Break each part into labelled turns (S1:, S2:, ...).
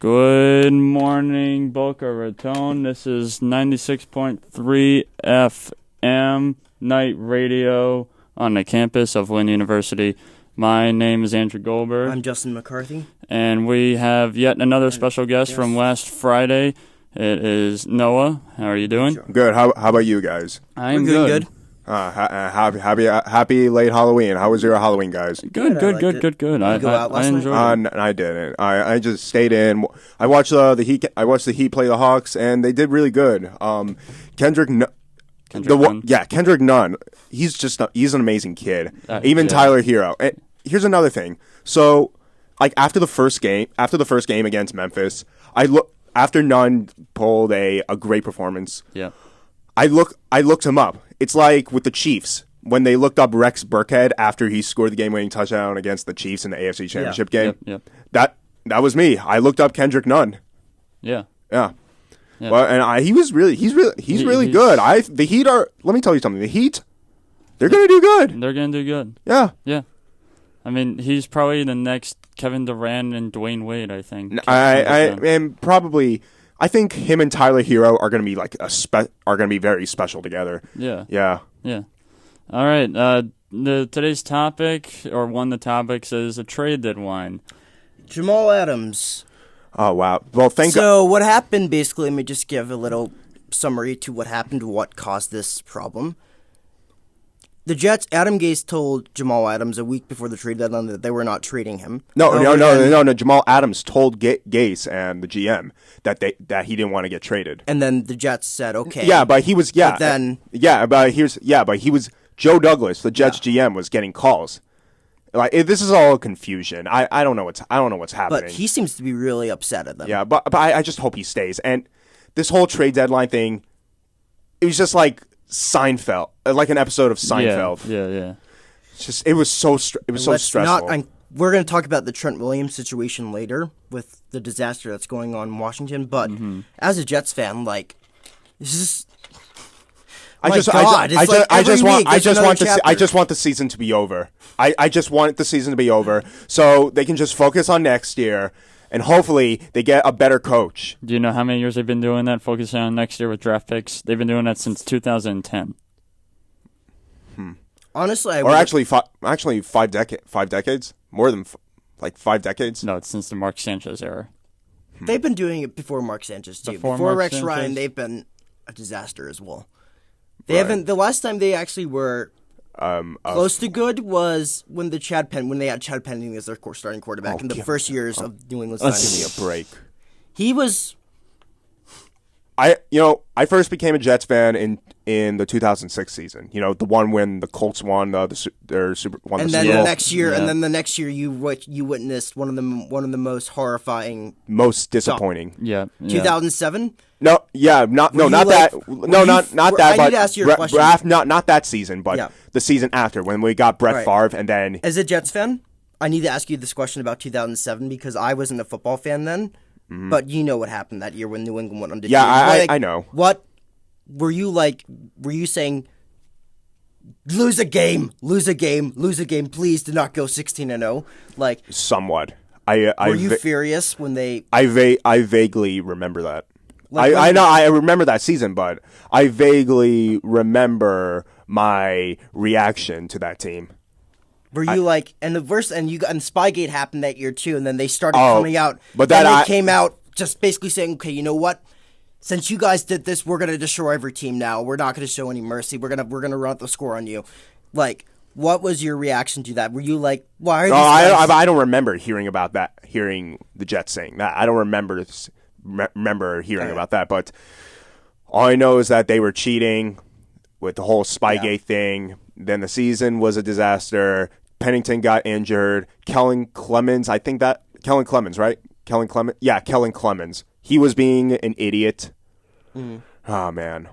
S1: Good morning, Boca Raton. This is 96.3 FM Night Radio on the campus of Lynn University. My name is Andrew Goldberg.
S2: I'm Justin McCarthy.
S1: And we have yet another special guest from last Friday. It is Noah. How are you doing?
S3: Good. How about you guys?
S1: I'm
S2: doing good.
S3: Happy late Halloween. How was your Halloween, guys?
S1: Good. I enjoyed it.
S3: I didn't. I just stayed in. I watched the Heat. I watched the Heat play the Hawks, and they did really good. Kendrick Nunn. He's an amazing kid. Even Tyler Hero. And here's another thing. So, like after the first game against Memphis, after Nunn pulled a great performance.
S1: Yeah.
S3: I looked him up. It's like with the Chiefs when they looked up Rex Burkhead after he scored the game-winning touchdown against the Chiefs in the AFC Championship game.
S1: Yep.
S3: That was me. I looked up Kendrick Nunn.
S1: Yeah.
S3: Well, and he's really good. The Heat are. Let me tell you something. The Heat, they're gonna do good.
S1: They're gonna do good.
S3: Yeah.
S1: I mean, he's probably the next Kevin Durant and Dwayne Wade. I think.
S3: I think him and Tyler Hero are gonna be very special together.
S1: Yeah. All right. Today's topic, or one of the topics, is a trade deadline.
S2: Jamal Adams.
S3: Oh wow. Well,
S2: So what happened? Basically, let me just give a little summary to what happened, what caused this problem. The Jets, Adam Gase told Jamal Adams a week before the trade deadline that they were not trading him.
S3: No. Jamal Adams told Gase and the GM that he didn't want to get traded.
S2: And then the Jets said, okay.
S3: Yeah, but he was
S2: But then
S3: he was Joe Douglas, the Jets GM, was getting calls. Like this is all confusion. I don't know what's happening.
S2: But he seems to be really upset at them.
S3: Yeah, but I just hope he stays. And this whole trade deadline thing, it was just like Seinfeld, like an episode of Seinfeld.
S1: Yeah.
S3: It's just it was so stressful.
S2: We're going to talk about the Trent Williams situation later with the disaster that's going on in Washington. But as a Jets fan, like this is. I just want the season to be over.
S3: I just want the season to be over so they can just focus on next year and hopefully they get a better coach.
S1: Do you know how many years they've been doing that, focusing on next year with draft picks? They've been doing that since 2010.
S2: Honestly,
S3: 5 decades? More than 5 decades?
S1: No, it's since the Mark Sanchez era.
S2: They've been doing it before Mark Sanchez too. Before Rex Ryan, they've been a disaster as well. They haven't. The last time they actually were close to good was when they had Chad Pennington as their starting quarterback in the first years of New England's
S3: time. Give me a break.
S2: He was.
S3: I first became a Jets fan in the 2006 season. The one when the Colts won their Super Bowl.
S2: And then the next year, you witnessed one of the most horrifying,
S3: most disappointing.
S2: 2007.
S3: Not that.
S2: I need to ask you a question.
S3: Not that season, but the season after when we got Brett Favre, and then
S2: as a Jets fan, I need to ask you this question about 2007 because I wasn't a football fan then. Mm-hmm. But you know what happened that year when New England went undefeated.
S3: Yeah, I know.
S2: What were you like? Were you saying, lose a game, please do not go 16-0? Like
S3: somewhat.
S2: Were you furious when they?
S3: I vaguely remember that. I know I remember that season, but I vaguely remember my reaction to that team.
S2: Were you and Spygate happened that year too, and then they started coming out.
S3: But
S2: they came out just basically saying, okay, you know what? Since you guys did this, we're gonna destroy every team now. We're not gonna show any mercy. We're gonna run up the score on you. Like, what was your reaction to that? Were you like, why are these guys?
S3: I don't remember hearing the Jets saying that. I don't remember hearing about that, but all I know is that they were cheating with the whole Spygate thing. Then the season was a disaster. Pennington got injured. Kellen Clemens, right? Kellen Clemens. He was being an idiot. Mm-hmm. Oh, man.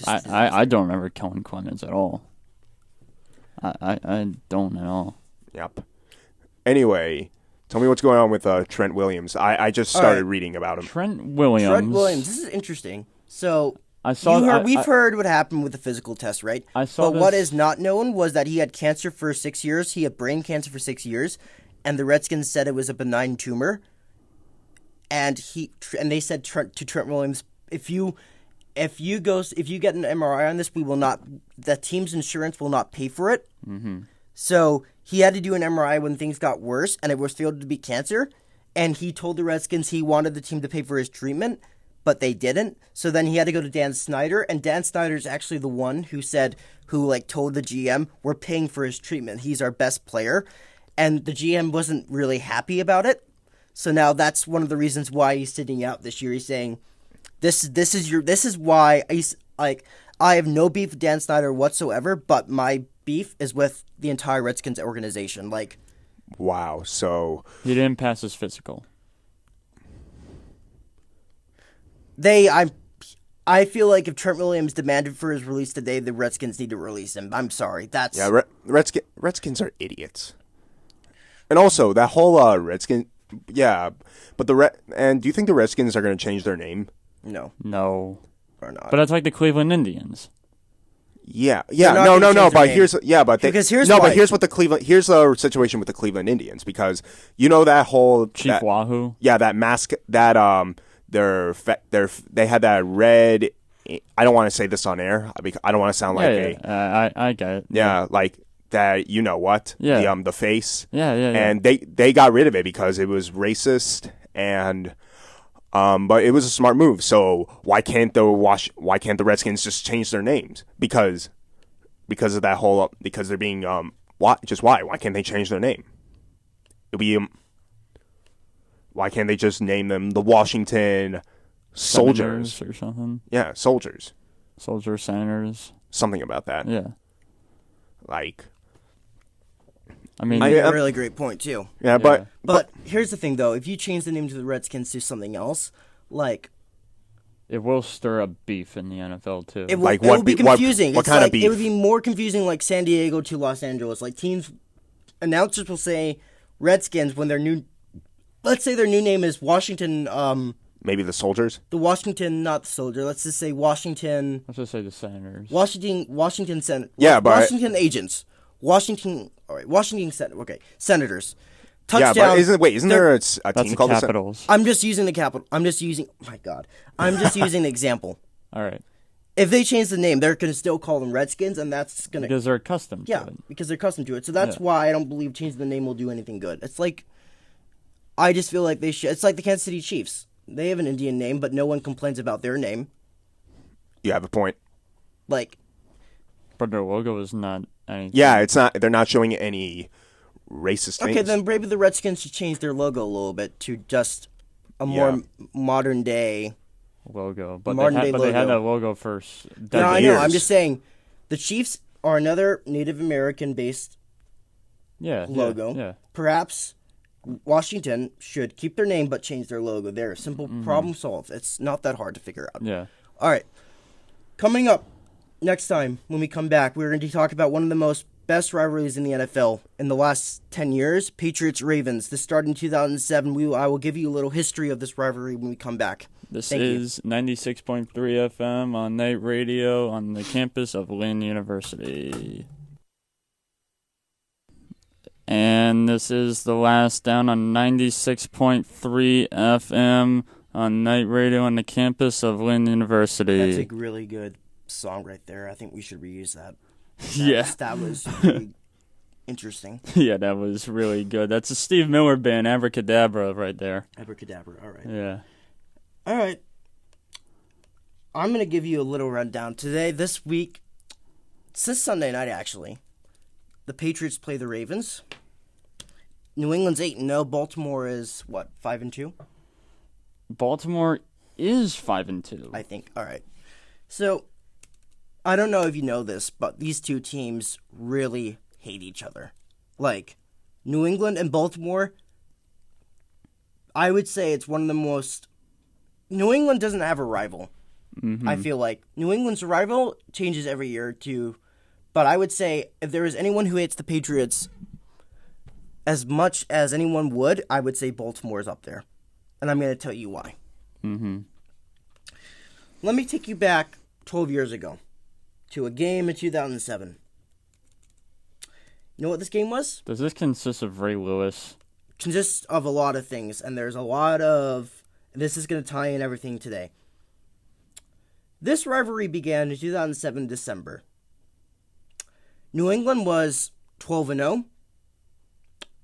S1: I don't remember Kellen Clemens at all. I don't at all.
S3: Yep. Anyway, tell me what's going on with Trent Williams. I just started reading about him.
S1: Trent Williams.
S2: This is interesting. So we've heard what happened with the physical test, right? What is not known was that he had cancer for 6 years. He had brain cancer for 6 years, and the Redskins said it was a benign tumor. and they said to Trent Williams, if you get an MRI on this, the team's insurance will not pay for it.
S1: Mm-hmm.
S2: So he had to do an MRI when things got worse, and it was found to be cancer. And he told the Redskins he wanted the team to pay for his treatment, but they didn't. So then he had to go to Dan Snyder, and Dan Snyder's actually the one who told the GM, we're paying for his treatment. He's our best player. And the GM wasn't really happy about it. So now that's one of the reasons why he's sitting out this year. He's saying, this is why I have no beef with Dan Snyder whatsoever, but my beef is with the entire Redskins organization.
S3: Wow, so
S1: he didn't pass his physical.
S2: I feel like if Trent Williams demanded for his release today, the Redskins need to release him. I'm sorry.
S3: Redskins are idiots. And also that whole Redskin, yeah. But do you think the Redskins are going to change their name?
S1: No,
S2: or not.
S1: But that's like the Cleveland Indians.
S3: Yeah. No. But here's what here's the situation with the Cleveland Indians, because that whole
S1: Chief Wahoo.
S3: Yeah, that mask that they had that red. I don't want to say this on air. I don't want to sound like
S1: I get it.
S3: Yeah, like that. You know what?
S1: Yeah.
S3: The face.
S1: Yeah.
S3: And they got rid of it because it was racist, and but it was a smart move. So why can't the Redskins just change their names? Because of that whole because they're being why can't they change their name? It'll be why can't they just name them the Washington Soldiers
S1: Senators or something?
S3: Yeah, Soldiers.
S1: Soldiers, Senators.
S3: Something about that.
S1: Yeah.
S2: I mean, a really great point too.
S3: Yeah,
S2: but here's the thing though: if you change the name to the Redskins to something else,
S1: it will stir up beef in the NFL too.
S2: It will be confusing.
S3: What kind of beef?
S2: It would be more confusing, like San Diego to Los Angeles. Announcers will say Redskins when their new. Let's say their new name is Washington.
S3: Maybe the Soldiers.
S2: The Washington, not the Soldier. Let's just say Washington.
S1: Let's just say the Senators.
S2: Washington Washington Agents. Washington. All right, Washington Senators. Okay, Senators. Touchdown.
S3: Yeah, but isn't there a team called
S1: the Capitals?
S2: I'm just using the Capital. I'm just using an example.
S1: All right.
S2: If they change the name, they're going to still call them Redskins, and that's going to...
S1: Because they're accustomed to it.
S2: Yeah, because they're accustomed to it. So that's why I don't believe changing the name will do anything good. It's like... I just feel like they should... It's like the Kansas City Chiefs. They have an Indian name, but no one complains about their name.
S3: You have a point.
S1: But their logo is not anything.
S3: Yeah, it's not... They're not showing any racist things.
S2: Okay, then maybe the Redskins should change their logo a little bit to just a more modern day...
S1: logo, but they had that logo for decades.
S2: No, I know. I'm just saying, the Chiefs are another Native American based logo.
S1: Yeah.
S2: Perhaps Washington should keep their name but change their logo. There, simple problem solved. It's not that hard to figure out.
S1: Yeah.
S2: All right. Coming up next time when we come back, we're going to talk about one of the best rivalries in the NFL in the last 10 years, Patriots-Ravens. This started in 2007. I will give you a little history of this rivalry when we come back.
S1: This is 96.3 FM on Night Radio on the campus of Lynn University. And this is the last down on 96.3 FM on Night Radio on the campus of Lynn University.
S2: That's a really good song right there. I think we should reuse that. That was really interesting.
S1: Yeah, that was really good. That's a Steve Miller Band, Abracadabra, right there.
S2: Abracadabra, all right.
S1: Yeah.
S2: All right. I'm going to give you a little rundown. This week, since Sunday night, actually, the Patriots play the Ravens. New England's 8-0. Baltimore is, 5-2?
S1: Baltimore is 5-2.
S2: I think. All right. So, I don't know if you know this, but these two teams really hate each other. New England and Baltimore, I would say it's one of the most... New England doesn't have a rival.
S1: Mm-hmm.
S2: I feel like New England's rival changes every year too, but I would say if there is anyone who hates the Patriots as much as anyone would, I would say Baltimore is up there, and I'm going to tell you why.
S1: Mm-hmm.
S2: Let me take you back 12 years ago to a game in 2007. You know what this game was?
S1: Does this consist of Ray Lewis?
S2: Consists of a lot of things, and there's a lot of This is going to tie in everything today. This rivalry began in 2007 December. New England was 12-0.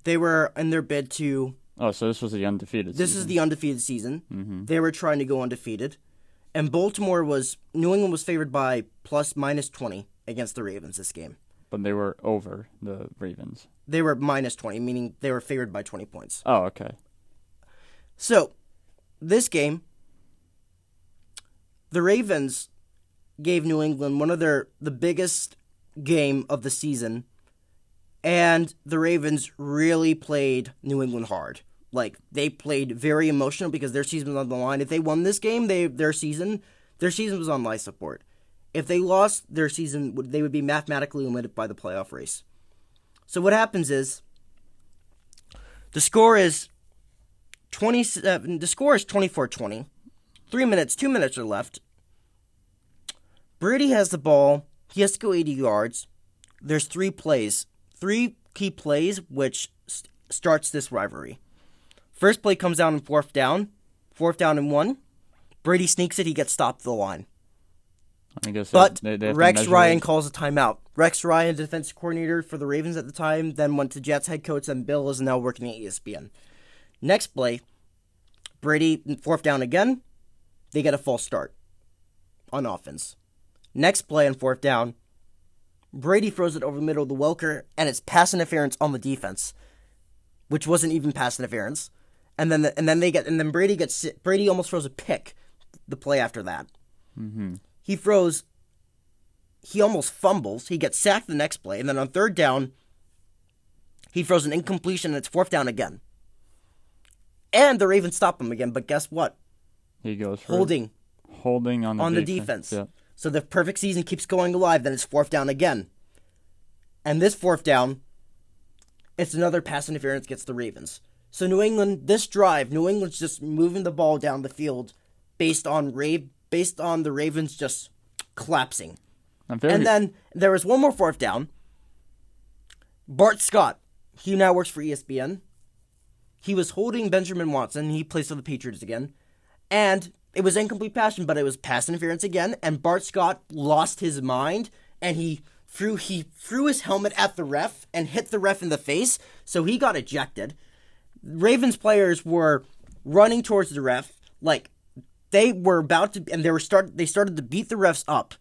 S2: They were in their bid to...
S1: Oh, so this was the undefeated season.
S2: This is the undefeated season. Mm-hmm. They were trying to go undefeated. And New England was favored by ±20 against the Ravens this game.
S1: But they were over the Ravens.
S2: They were -20, meaning they were favored by 20 points.
S1: Oh, okay.
S2: So, this game, the Ravens gave New England the biggest game of the season, and the Ravens really played New England hard. Like, they played very emotional because their season was on the line. If they won this game, their season was on life support. If they lost their season, they would be mathematically eliminated by the playoff race. So what happens is, the score is 24-20. 2 minutes are left. Brady has the ball. He has to go 80 yards. There's 3 key plays, which starts this rivalry. First play comes down on 4th down. 4th down and 1. Brady sneaks it. He gets stopped at the line.
S1: I guess
S2: but Rex Ryan calls a timeout. Rex Ryan, defensive coordinator for the Ravens at the time, then went to Jets head coach, and Bill is now working at ESPN. Next play, Brady, 4th down again. They get a false start on offense. Next play on 4th down, Brady throws it over the middle of the Welker, and it's pass interference on the defense, which wasn't even pass interference. And then Brady almost throws a pick the play after that.
S1: Mm-hmm.
S2: He almost fumbles. He gets sacked the next play. And then on 3rd down, he throws an incompletion, and it's 4th down again. And the Ravens stop him again. But guess what?
S1: He goes for
S2: holding
S1: on
S2: the defense.
S1: Yeah.
S2: So the perfect season keeps going alive. Then it's 4th down again. And this 4th down, it's another pass interference against the Ravens. So New England's just moving the ball down the field based on the Ravens just collapsing. And then there was one more 4th down. Bart Scott, he now works for ESPN. He was holding Benjamin Watson. He plays for the Patriots again. And it was incomplete pass, but it was pass interference again. And Bart Scott lost his mind, and he threw his helmet at the ref and hit the ref in the face, so he got ejected. Ravens players were running towards the ref, like they were about to, and they started to beat the refs up.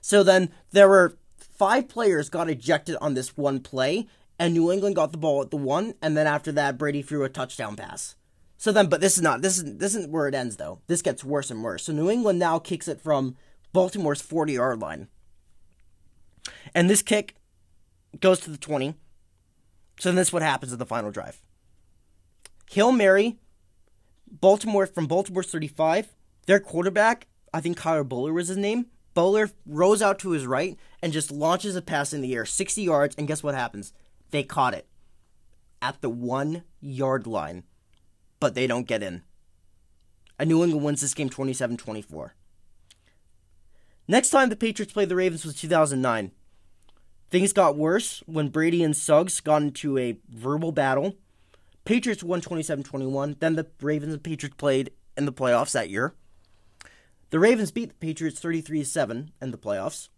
S2: So then there were 5 players got ejected on this one play, and New England got the ball at the 1, and then after that Brady threw a touchdown pass. So then, but this isn't where it ends though. This gets worse and worse. So New England now kicks it from Baltimore's 40-yard line. And this kick goes to the 20. So then this is what happens at the final drive. Hail Mary, Baltimore's 35. Their quarterback, I think Kyle Bowler was his name. Bowler rolls out to his right and just launches a pass in the air, 60 yards, and guess what happens? They caught it at the 1-yard line, but they don't get in. And New England wins this game 27-24. Next time the Patriots played the Ravens was 2009. Things got worse when Brady and Suggs got into a verbal battle. Patriots won 27-21. Then the Ravens and Patriots played in the playoffs that year. The Ravens beat the Patriots 33-7 in the playoffs.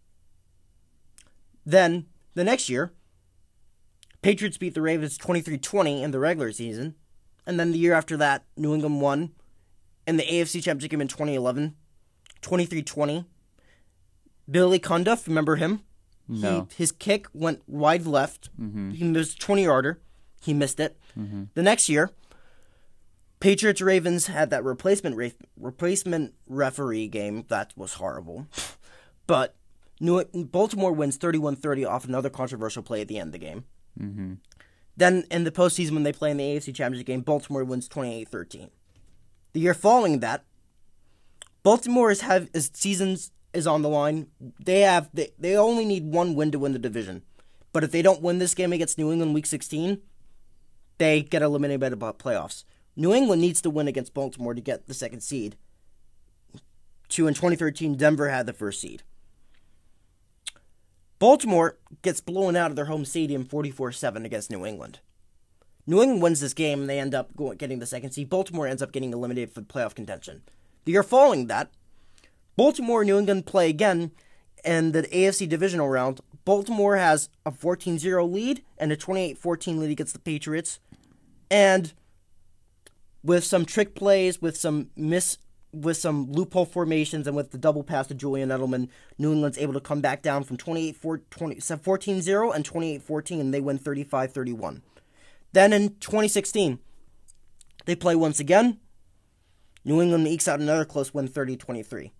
S2: Then, the next year, Patriots beat the Ravens 23-20 in the regular season. And then the year after that, New England won in the AFC Championship game in 2011, 23-20. Billy Cundiff, remember him?
S1: No.
S2: His kick went wide left.
S1: Mm-hmm.
S2: He missed 20-yarder. He missed it.
S1: Mm-hmm.
S2: The next year, Patriots-Ravens had that replacement referee game. That was horrible. But Baltimore wins 31-30 off another controversial play at the end of the game.
S1: Mm-hmm.
S2: Then in the postseason, when they play in the AFC Championship game, Baltimore wins 28-13. The year following that, Baltimore's seasons is on the line. They only need one win to win the division. But if they don't win this game against New England Week 16, they get eliminated by the playoffs. New England needs to win against Baltimore to get the second seed. In 2013, Denver had the first seed. Baltimore gets blown out of their home stadium 44-7 against New England. New England wins this game, and they end up getting the second seed. Baltimore ends up getting eliminated for playoff contention. The year following that, Baltimore and New England play again in the AFC divisional round. Baltimore has a 14-0 lead and a 28-14 lead against the Patriots. And with some trick plays, with some loophole formations, and with the double pass to Julian Edelman, New England's able to come back down from 14-0 and 28-14, and they win 35-31. Then in 2016, they play once again. New England ekes out another close win, 30-23.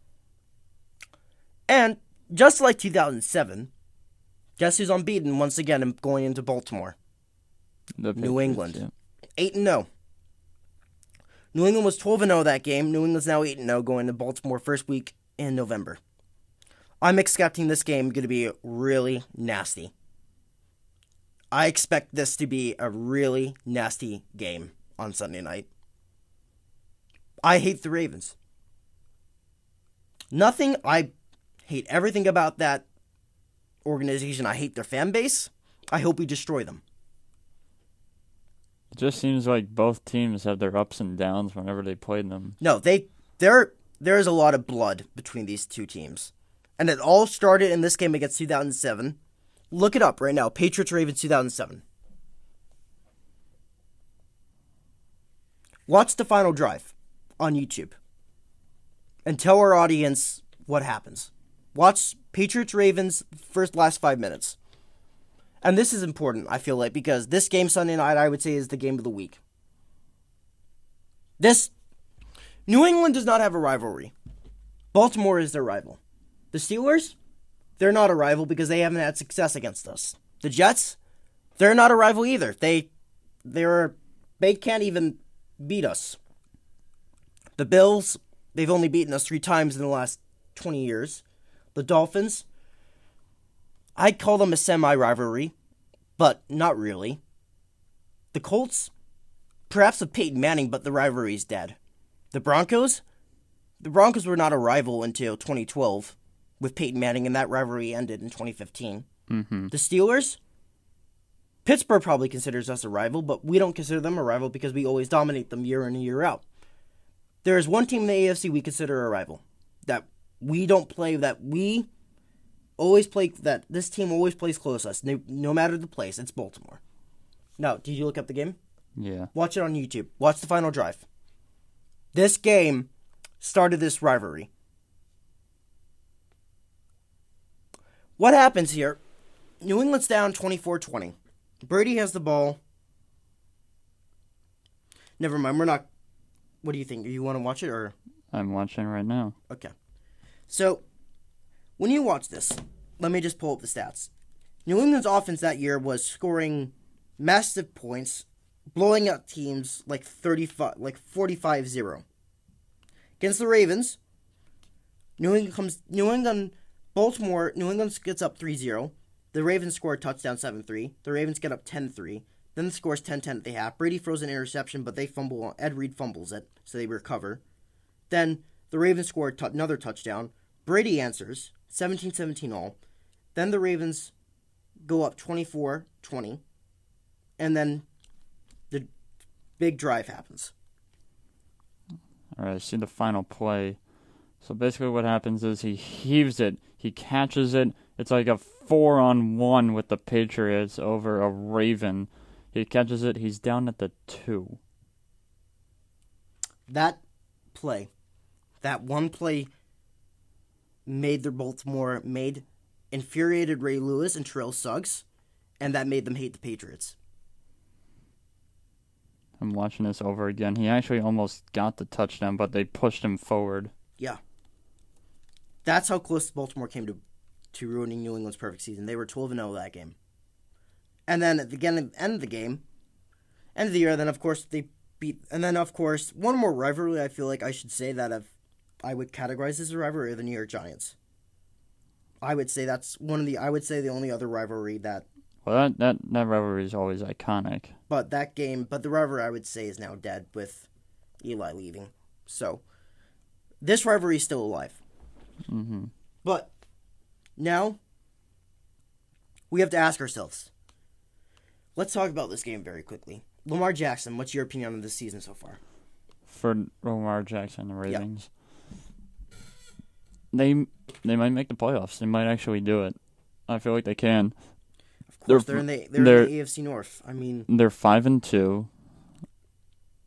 S2: And just like 2007, guess who's unbeaten once again and going into Baltimore? New England. Yeah. 8-0. New England was 12-0 that game. New England's now 8-0 going to Baltimore first week in November. I'm expecting this game going to be really nasty. I expect this to be a really nasty game on Sunday night. I hate the Ravens. I hate everything about that organization. I hate their fan base. I hope we destroy them.
S1: It just seems like both teams have their ups and downs whenever they play them.
S2: No, there is a lot of blood between these two teams. And it all started in this game against 2007. Look it up right now. Patriots-Ravens 2007. Watch the final drive on YouTube. And tell our audience what happens. Watch Patriots-Ravens last 5 minutes. And this is important, I feel like, because this game Sunday night, I would say, is the game of the week. New England does not have a rivalry. Baltimore is their rival. The Steelers, they're not a rival because they haven't had success against us. The Jets, they're not a rival either. They can't even beat us. The Bills, they've only beaten us 3 times in the last 20 years. The Dolphins, I'd call them a semi-rivalry, but not really. The Colts, perhaps with Peyton Manning, but the rivalry is dead. The Broncos were not a rival until 2012 with Peyton Manning, and that rivalry ended in 2015.
S1: Mm-hmm.
S2: The Steelers, Pittsburgh probably considers us a rival, but we don't consider them a rival because we always dominate them year in and year out. There is one team in the AFC we consider a rival that we don't play, that this team always plays close to us, no matter the place. It's Baltimore. Now, did you look up the game?
S1: Yeah.
S2: Watch it on YouTube. Watch the final drive. This game started this rivalry. What happens here? New England's down 24-20. Brady has the ball. Never mind, we're not... What do you think? You want to watch it, or...?
S1: I'm watching right now.
S2: Okay. So, when you watch this, let me just pull up the stats. New England's offense that year was scoring massive points, blowing out teams like 45-0. Against the Ravens, New England gets up 3-0. The Ravens score a touchdown 7-3. The Ravens get up 10-3. Then the score's 10-10 at the half. Brady throws an interception, but they fumble. Ed Reed fumbles it, so they recover. Then the Ravens score another touchdown. Brady answers, 17-17 all. Then the Ravens go up 24-20. And then the big drive happens.
S1: All right, see the final play. So basically what happens is he heaves it. He catches it. It's like a 4-on-1 with the Patriots over a Raven. He catches it. He's down at the 2.
S2: That one play infuriated Ray Lewis and Terrell Suggs, and that made them hate the Patriots.
S1: I'm watching this over again. He actually almost got the touchdown, but they pushed him forward.
S2: Yeah. That's how close Baltimore came to ruining New England's perfect season. They were 12-0 that game. And then at the end of the year, then of course they beat. And then of course, one more rivalry I feel like I should say that I would categorize as a rivalry are the New York Giants. I would say that's the only other rivalry that.
S1: Well, that rivalry is always iconic.
S2: But the rivalry I would say is now dead with Eli leaving. So, this rivalry is still alive.
S1: Mm-hmm.
S2: But now we have to ask ourselves. Let's talk about this game very quickly. Lamar Jackson, what's your opinion on this season so far?
S1: For Lamar Jackson and the Ravens, they might make the playoffs. They might actually do it. I feel like they can.
S2: Of course, they're in the AFC North. I mean,
S1: they're 5-2.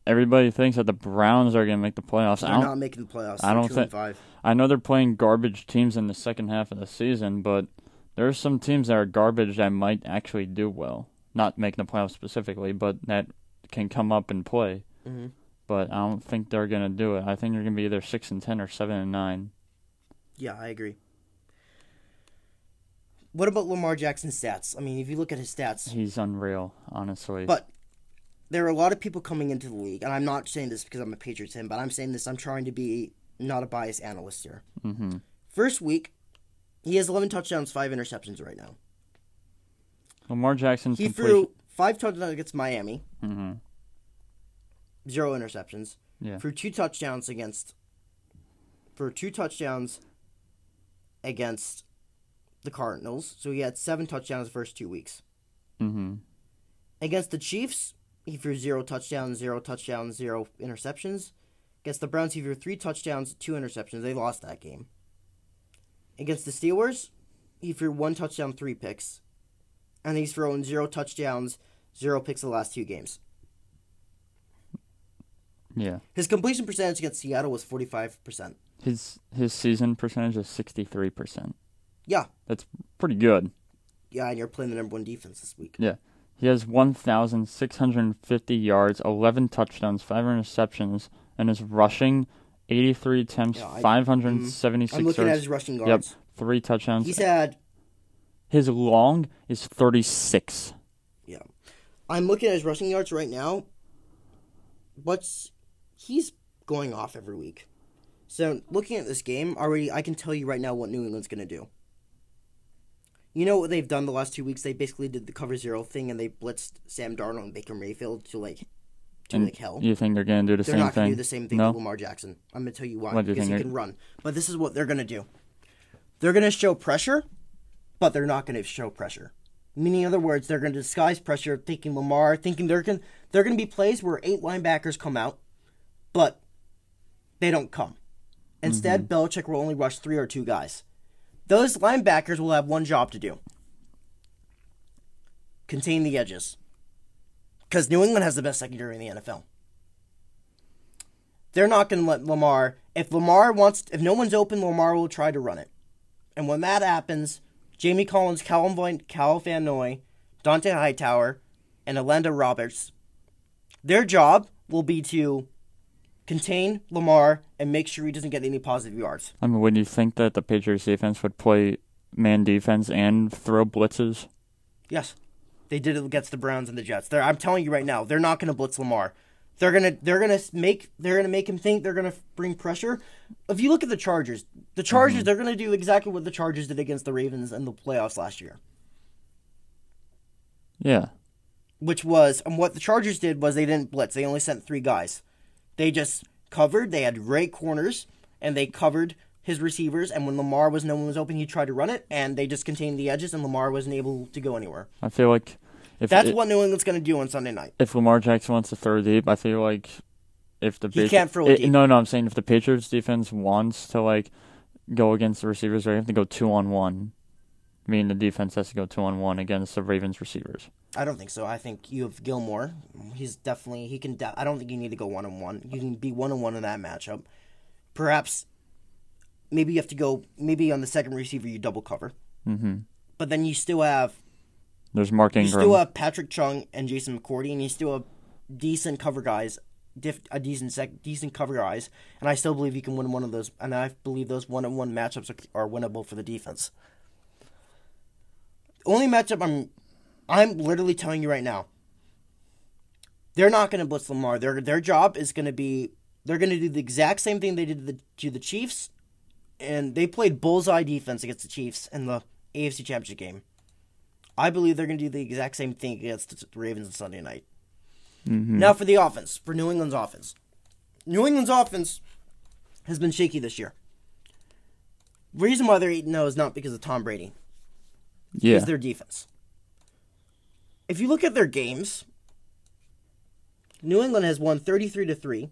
S1: Everybody thinks that the Browns are going to make the playoffs.
S2: They're not making the playoffs. I don't think. 2-5.
S1: I know they're playing garbage teams in the second half of the season, but there are some teams that are garbage that might actually do well. Not making the playoffs specifically, but that can come up and play.
S2: Mm-hmm.
S1: But I don't think they're going to do it. I think they're going to be either 6-10 or 7-9.
S2: Yeah, I agree. What about Lamar Jackson's stats? I mean, if you look at his stats,
S1: he's unreal, honestly.
S2: But there are a lot of people coming into the league, and I'm not saying this because I'm a Patriots fan, but I'm saying this. I'm trying to be not a biased analyst here.
S1: Mm-hmm.
S2: First week, he has 11 touchdowns, 5 interceptions right now.
S1: Lamar Jackson.
S2: He threw 5 touchdowns against Miami.
S1: Mm-hmm.
S2: 0 interceptions.
S1: Yeah.
S2: For 2 touchdowns against the Cardinals. So he had 7 touchdowns the first 2 weeks.
S1: Mm-hmm.
S2: Against the Chiefs, he threw 0 touchdowns, 0 interceptions. Against the Browns, he threw 3 touchdowns, 2 interceptions. They lost that game. Against the Steelers, he threw 1 touchdown, 3 picks. And he's thrown 0 touchdowns, 0 picks the last 2 games.
S1: Yeah.
S2: His completion percentage against Seattle was 45%.
S1: His season percentage is 63%.
S2: Yeah.
S1: That's pretty good.
S2: Yeah, and you're playing the number 1 defense this week.
S1: Yeah. He has 1,650 yards, 11 touchdowns, 5 interceptions, and his rushing, 83 attempts, 576
S2: I'm looking
S1: yards.
S2: at his rushing yards.
S1: Yep, 3 touchdowns.
S2: His
S1: long is 36.
S2: Yeah. I'm looking at his rushing yards right now. He's going off every week. So, looking at this game, already I can tell you right now what New England's going to do. You know what they've done the last 2 weeks? They basically did the cover 0 thing, and they blitzed Sam Darnold and Baker Mayfield to hell.
S1: You think they're going to do the same thing?
S2: They're not going to do the same thing to Lamar Jackson. I'm going to tell you why. Because he can run. But this is what they're going to do. They're going to show pressure, but they're not going to show pressure. Meaning, in other words, they're going to disguise pressure, thinking they're going to be plays where 8 linebackers come out, but they don't come. Instead, Belichick will only rush 3 or 2 guys. Those linebackers will have one job to do. Contain the edges. Because New England has the best secondary in the NFL. They're not going to let Lamar... If no one's open, Lamar will try to run it. And when that happens, Jamie Collins, Cal Van Noy, Dante Hightower, and Alenda Roberts, their job will be to contain Lamar and make sure he doesn't get any positive yards.
S1: I mean, would you think that the Patriots defense would play man defense and throw blitzes?
S2: Yes. They did it against the Browns and the Jets. I'm telling you right now, they're not going to blitz Lamar. They're gonna make him think they're gonna bring pressure. If you look at the Chargers, they're gonna do exactly what the Chargers did against the Ravens in the playoffs last year.
S1: Yeah.
S2: Which was, and what the Chargers did was they didn't blitz. They only sent 3 guys. They just covered. They had great corners, and they covered his receivers. And when no one was open, he tried to run it, and they just contained the edges, and Lamar wasn't able to go anywhere.
S1: I feel like
S2: that's what New England's going to do on Sunday night.
S1: If Lamar Jackson wants to throw deep, I feel like
S2: he can't throw deep.
S1: No, I'm saying if the Patriots defense wants to go against the receivers, they have to go 2-on-1. Meaning the defense has to go 2-on-1 against the Ravens receivers.
S2: I don't think so. I think you have Gilmore. He's definitely I don't think you need to go 1-on-1. You can be 1-on-1 in that matchup. Perhaps maybe you have to go. Maybe on the second receiver you double cover.
S1: Mm-hmm.
S2: But then you still have.
S1: There's Mark Ingram.
S2: You still have Patrick Chung and Jason McCourty, and you still have decent cover guys, decent cover guys, and I still believe you can win one of those. And I believe those 1-on-1 matchups are winnable for the defense. The only matchup I'm literally telling you right now. They're not going to blitz Lamar. Their job is going to be they're going to do the exact same thing they did to the Chiefs, and they played bullseye defense against the Chiefs in the AFC Championship game. I believe they're going to do the exact same thing against the Ravens on Sunday night.
S1: Mm-hmm.
S2: Now for the offense, for New England's offense. New England's offense has been shaky this year. The reason why they're 8-0 is not because of Tom Brady.
S1: Yeah.
S2: It's their defense. If you look at their games, New England has won 33-3,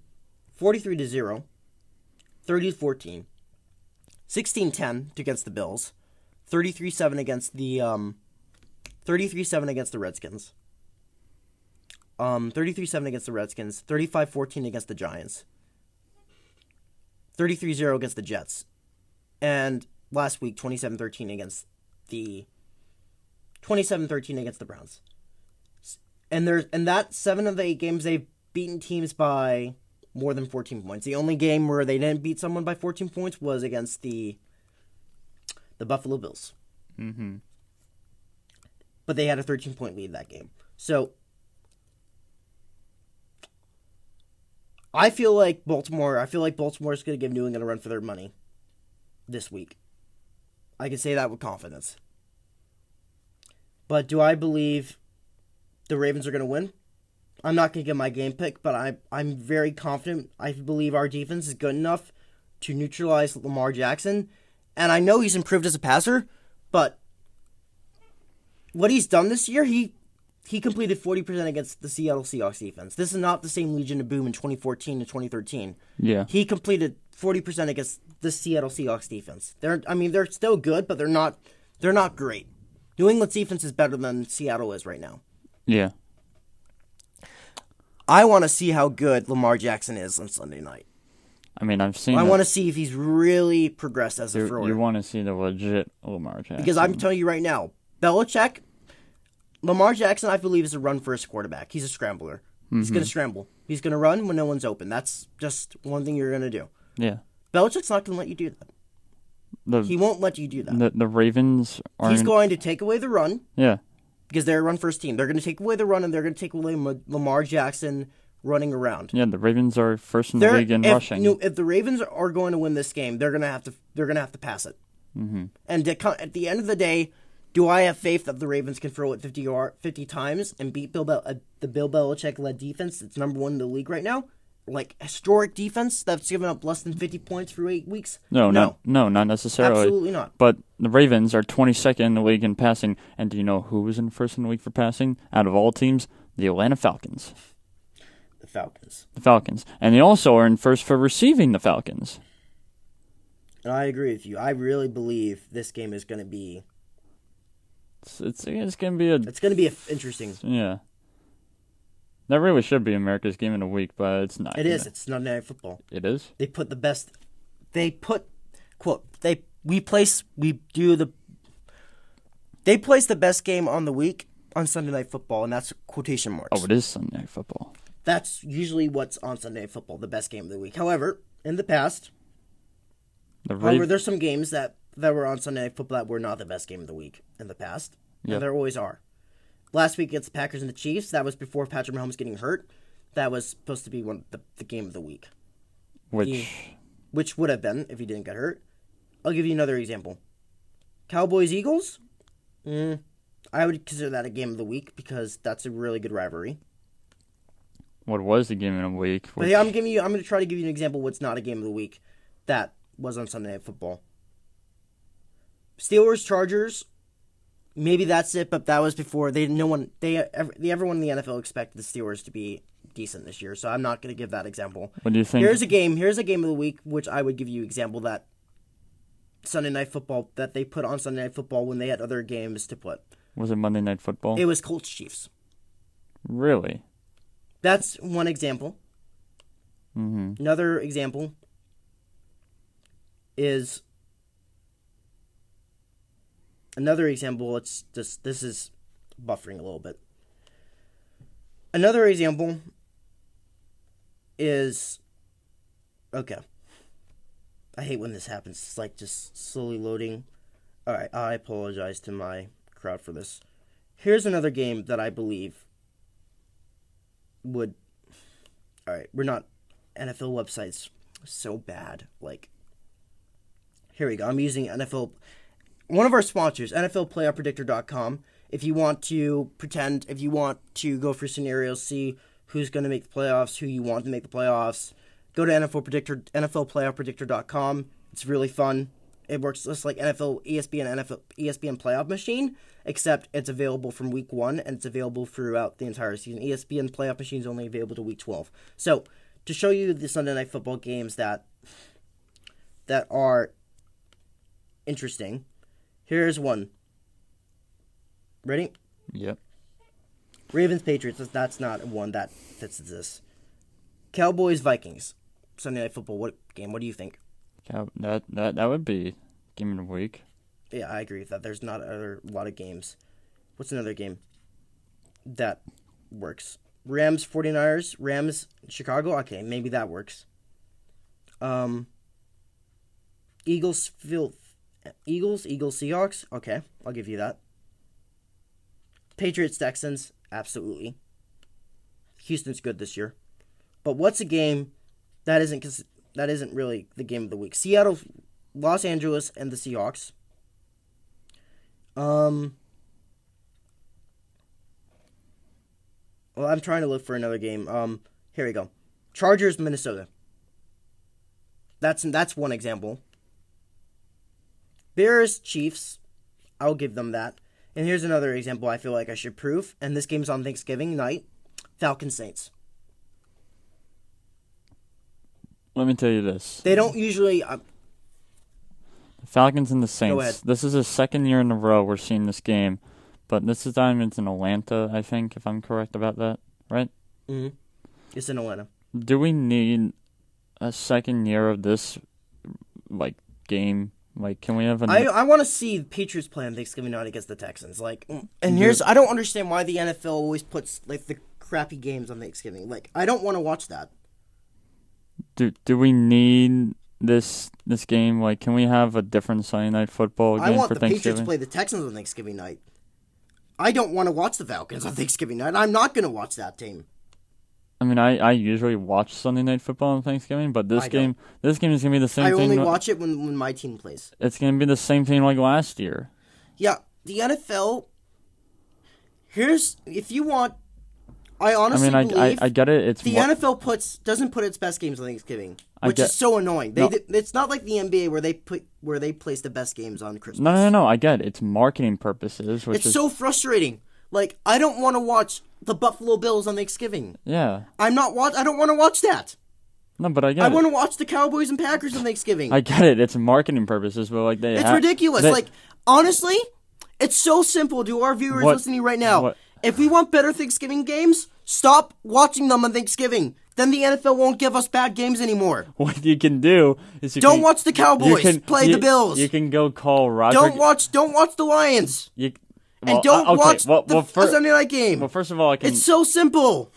S2: 43-0, 30-14, 16-10 against the Bills, 33-7 against the 33-7 against the Redskins. 33-7 against the Redskins, 35-14 against the Giants, 33-0 against the Jets, and last week 27-13 against the 27-13 against the Browns. And that 7 of the 8 games they've beaten teams by more than 14 points. The only game where they didn't beat someone by 14 points was against the Buffalo Bills.
S1: Mm-hmm.
S2: But they had a 13-point lead that game. So I feel like Baltimore is going to give New England a run for their money this week. I can say that with confidence. But do I believe the Ravens are going to win? I'm not going to give my game pick, but I'm very confident. I believe our defense is good enough to neutralize Lamar Jackson. And I know he's improved as a passer, but what he's done this year, he completed 40% against the Seattle Seahawks defense. This is not the same Legion of Boom in 2014 and 2013.
S1: Yeah.
S2: He completed 40% against the Seattle Seahawks defense. They're still good, but they're not great. New England's defense is better than Seattle is right now.
S1: Yeah.
S2: I want to see how good Lamar Jackson is on Sunday night.
S1: I mean, I've seen.
S2: I want to see if he's really progressed as a thrower.
S1: You want to see the legit Lamar Jackson.
S2: Because I'm telling you right now, Lamar Jackson, I believe, is a run-first quarterback. He's a scrambler. Mm-hmm. He's going to scramble. He's going to run when no one's open. That's just one thing you're going to do.
S1: Yeah.
S2: Belichick's not going to let you do that. He won't let you do that.
S1: The Ravens are.
S2: He's going to take away the run.
S1: Yeah.
S2: Because they're a run-first team. They're going to take away the run, and they're going to take away Lamar Jackson running around.
S1: Yeah, the Ravens are first in the league in rushing.
S2: If the Ravens are going to win this game, they're going to have to pass it.
S1: Mm-hmm.
S2: And at the end of the day, do I have faith that the Ravens can throw it 50 times and beat the Bill Belichick-led defense that's number 1 in the league right now? Like, historic defense that's given up less than 50 points through 8 weeks?
S1: No, not necessarily.
S2: Absolutely not.
S1: But the Ravens are 22nd in the league in passing. And do you know who was in first in the league for passing? Out of all teams, the Atlanta Falcons.
S2: The
S1: Falcons. And they also are in first for receiving, the Falcons.
S2: And I agree with you. I really believe this game is going to be...
S1: It's going to be
S2: interesting.
S1: Yeah. That really should be America's game of the week, but it's not.
S2: It is. It's Sunday Night Football.
S1: It is?
S2: They put the best... They place the best game on the week on Sunday Night Football, and that's quotation marks.
S1: Oh, it is Sunday Night Football.
S2: That's usually what's on Sunday Night Football, the best game of the week. However, in the past... there's some games that were on Sunday Night Football that were not the best game of the week in the past.
S1: Yep.
S2: And there always are. Last week against the Packers and the Chiefs, that was before Patrick Mahomes getting hurt. That was supposed to be the game of the week. Which would have been if he didn't get hurt. I'll give you another example. Cowboys-Eagles? I would consider that a game of the week because that's a really good rivalry.
S1: What was the game of the week?
S2: But yeah, I'm going to try to give you an example of what's not a game of the week that was on Sunday Night Football. Steelers-Chargers... Maybe that's it, but that was before everyone in the NFL expected the Steelers to be decent this year, so I'm not going to give that example.
S1: What do you think?
S2: Here's a game of the week which I would give you example that Sunday Night Football that they put on Sunday Night Football when they had other games to put.
S1: Was it Monday Night Football?
S2: It was Colts Chiefs.
S1: Really?
S2: That's one example.
S1: Mm-hmm.
S2: Another example is. This is buffering a little bit. Another example is, okay. I hate when this happens. It's like just slowly loading. Alright, I apologize to my crowd for this. Here's another game that I believe would, alright, we're not, NFL websites so bad. Like, here we go. I'm using NFL... One of our sponsors, NFLPlayoffPredictor.com. If you want to go for scenarios, see who's going to make the playoffs, who you want to make the playoffs, go to NFLPlayoffPredictor.com. It's really fun. It works just like ESPN Playoff Machine, except it's available from week 1 and it's available throughout the entire season. ESPN Playoff Machine is only available to week 12. So, to show you the Sunday Night Football games that are interesting, here's one. Ready?
S1: Yep.
S2: Ravens Patriots. That's not one that fits this. Cowboys Vikings. Sunday Night Football. What game? What do you think?
S1: That would be game of the week.
S2: Yeah, I agree with that. There's not a lot of games. What's another game that works? Rams 49ers. Rams Chicago. Okay, maybe that works. Eagles Seahawks. Okay, I'll give you that. Patriots Texans. Absolutely. Houston's good this year. But what's a game that isn't really the game of the week? Seattle, Los Angeles, and the Seahawks. Well, I'm trying to look for another game. Here we go. Chargers, Minnesota. That's one example. Bears, Chiefs. I'll give them that. And here's another example I feel like I should prove. And this game's on Thanksgiving night. Falcons, Saints.
S1: Let me tell you this.
S2: They don't usually...
S1: the Falcons and the Saints.
S2: Go ahead.
S1: This is the second year in a row we're seeing this game. But this time it's in Atlanta, I think, if I'm correct about that. Right?
S2: Mm-hmm. It's in Atlanta.
S1: Do we need a second year of this, game? Can we have a...
S2: I want to see the Patriots play on Thanksgiving night against the Texans. I don't understand why the NFL always puts, the crappy games on Thanksgiving. I don't want to watch that.
S1: Do we need this game? Can we have a different Sunday Night Football game for Thanksgiving?
S2: I want the Patriots to play the Texans on Thanksgiving night. I don't want to watch the Falcons on Thanksgiving night. I'm not going to watch that team.
S1: I mean, I usually watch Sunday Night Football on Thanksgiving, but this game is going to be the same thing.
S2: I only watch it when my team plays.
S1: It's going to be the same thing like last year.
S2: Yeah, the NFL... if you want... I honestly believe...
S1: I get it.
S2: The NFL doesn't put its best games on Thanksgiving, which is so annoying. It's not like the NBA where they place the best games on Christmas.
S1: No. I get it. It's marketing purposes.
S2: It's so frustrating. I don't want to watch the Buffalo Bills on Thanksgiving.
S1: Yeah.
S2: I don't want to watch that.
S1: No, but I get it.
S2: I want to watch the Cowboys and Packers on Thanksgiving.
S1: I get it. It's marketing purposes, but
S2: it's ridiculous. Honestly, it's so simple to our viewers listening right now. If we want better Thanksgiving games, stop watching them on Thanksgiving. Then the NFL won't give us bad games anymore.
S1: What you can do is
S2: don't watch the Cowboys play the Bills.
S1: You can go call Roger.
S2: Don't watch the Lions. Watch the Sunday night game.
S1: Well, first of all,
S2: It's so simple.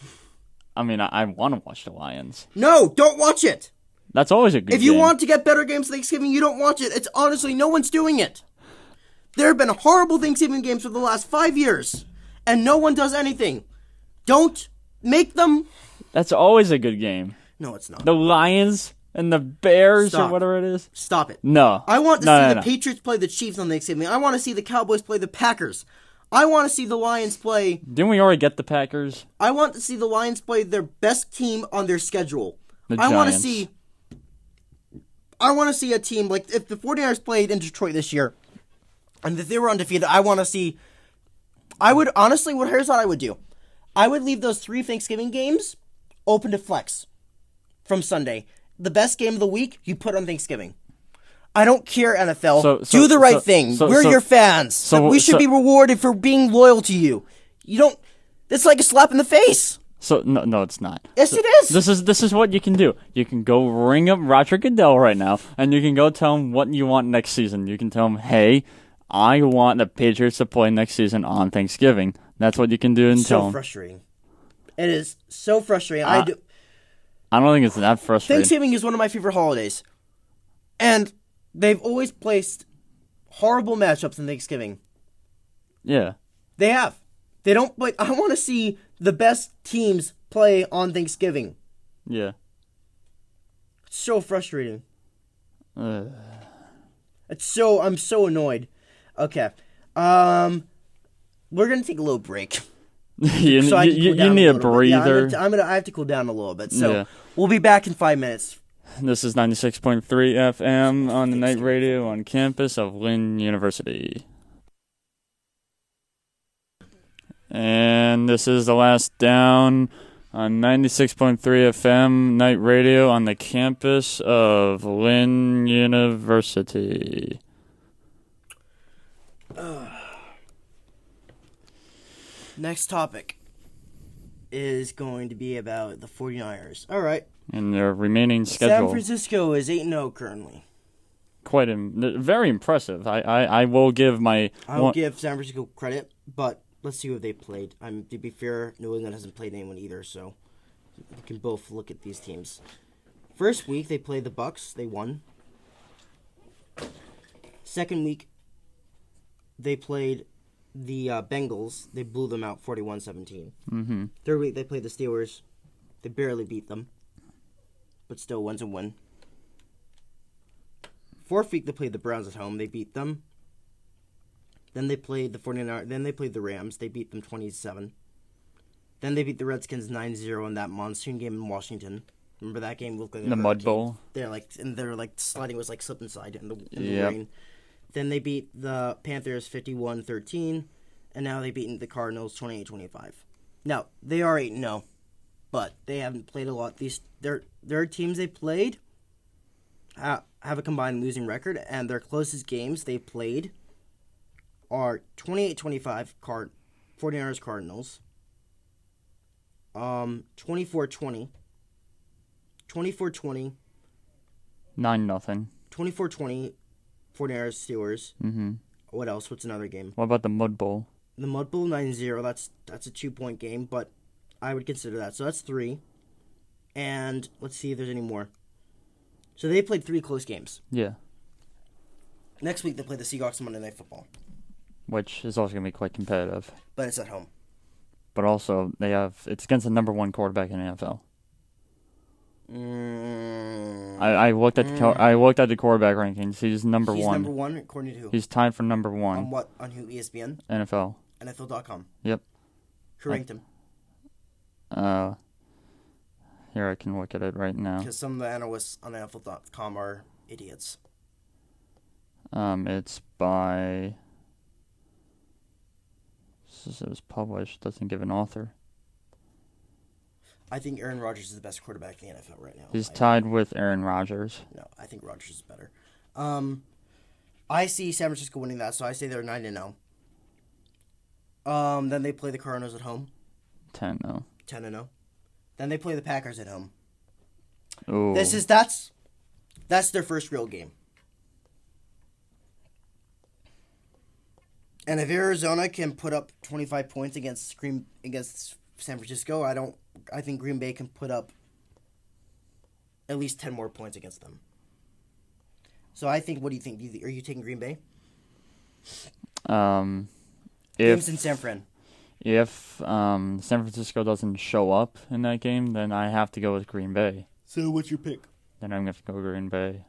S1: I mean, I want to watch the Lions.
S2: No, don't watch it.
S1: That's always a good game.
S2: If you want to get better games Thanksgiving, you don't watch it. It's honestly, no one's doing it. There have been horrible Thanksgiving games for the last 5 years, and no one does anything. Don't make them.
S1: That's always a good game.
S2: No, it's not.
S1: The Lions and the Bears or whatever it is.
S2: Stop it.
S1: No.
S2: I want to see the Patriots play the Chiefs on Thanksgiving. I want to see the Cowboys play the Packers. I want to see the Lions play...
S1: Didn't we already get the Packers?
S2: I want to see the Lions play their best team on their schedule.
S1: The Giants.
S2: I want to see a team if the 49ers played in Detroit this year and if they were undefeated, I want to see... here's what I would do. I would leave those 3 Thanksgiving games open to flex from Sunday. The best game of the week, you put on Thanksgiving. I don't care, NFL. Do the right thing. We're your fans. We should be rewarded for being loyal to you. You don't... It's like a slap in the face.
S1: No, it's not.
S2: Yes, it is.
S1: This is what you can do. You can go ring up Roger Goodell right now, and you can go tell him what you want next season. You can tell him, hey, I want the Patriots to play next season on Thanksgiving. That's what you can do and tell him.
S2: So frustrating. It is so frustrating.
S1: I don't think it's that frustrating.
S2: Thanksgiving is one of my favorite holidays. And they've always placed horrible matchups in Thanksgiving.
S1: Yeah.
S2: They have. They don't... I want to see the best teams play on Thanksgiving.
S1: Yeah.
S2: It's so frustrating. I'm so annoyed. Okay. We're going to take a little break.
S1: you need a breather.
S2: Yeah, I have to cool down a little bit. So we'll be back in 5 minutes.
S1: This is 96.3 FM on the night radio on campus of Lynn University. And this is the last down on 96.3 FM night radio on the campus of Lynn University.
S2: Next topic is going to be about the 49ers. All right.
S1: And their remaining schedule.
S2: San Francisco is 8-0 currently.
S1: Very impressive. I will give my...
S2: I will give San Francisco credit, but let's see who they played. To be fair, New England hasn't played anyone either, so we can both look at these teams. First week, they played the Bucs. They won. Second week, they played the Bengals. They blew them out 41-17.
S1: Mm-hmm.
S2: Third week, they played the Steelers. They barely beat them, but still wins a win. Fourth week, they played the Browns at home. They beat them. Then they played the 49ers. Then they played the Rams. They beat them 27. Then they beat the Redskins 9-0 in that monsoon game in Washington. Remember that game? Looked like
S1: the Mud Bowl.
S2: They're sliding was like slip and slide in the rain. Then they beat the Panthers 51-13, and now they've beaten the Cardinals 28-25. Now they are 8-0, but they haven't played a lot. Their teams they played have a combined losing record, and their closest games they played are 28-25 49ers Cardinals, 24-20, 24-20,
S1: 9-0,
S2: 24-20, 49ers Steelers.
S1: Mm-hmm.
S2: What else? What's another game?
S1: What about the Mud Bowl?
S2: The Mud Bowl 9-0. That's a 2-point game, but I would consider that. So that's 3. And let's see if there's any more. So they played 3 close games.
S1: Yeah.
S2: Next week they play the Seahawks on Monday Night Football,
S1: which is also going to be quite competitive.
S2: but it's at home.
S1: But also, it's against the number 1 quarterback in the NFL. I looked at the quarterback rankings. He's number 1.
S2: He's number 1 according to who?
S1: He's tied for number 1.
S2: On what? On who? ESPN?
S1: NFL.
S2: NFL.com.
S1: Yep.
S2: Who ranked him?
S1: Here I can look at it right now.
S2: Because some of the analysts on NFL.com are idiots.
S1: It's by... It was published. Doesn't give an author.
S2: I think Aaron Rodgers is the best quarterback in the NFL right now.
S1: He's tied with Aaron Rodgers.
S2: No, I think Rodgers is better. I see San Francisco winning that, so I say they're 9-0. Then they play the Cardinals at home.
S1: 10-0.
S2: 10-0. Then they play the Packers at home.
S1: Ooh.
S2: That's their first real game. And if Arizona can put up 25 points against San Francisco, I think Green Bay can put up at least 10 more points against them. So I think, what do you think? Are you taking Green Bay? Games in San Fran.
S1: If San Francisco doesn't show up in that game, then I have to go with Green Bay.
S2: So what's your pick?
S1: Then I'm going to go Green Bay.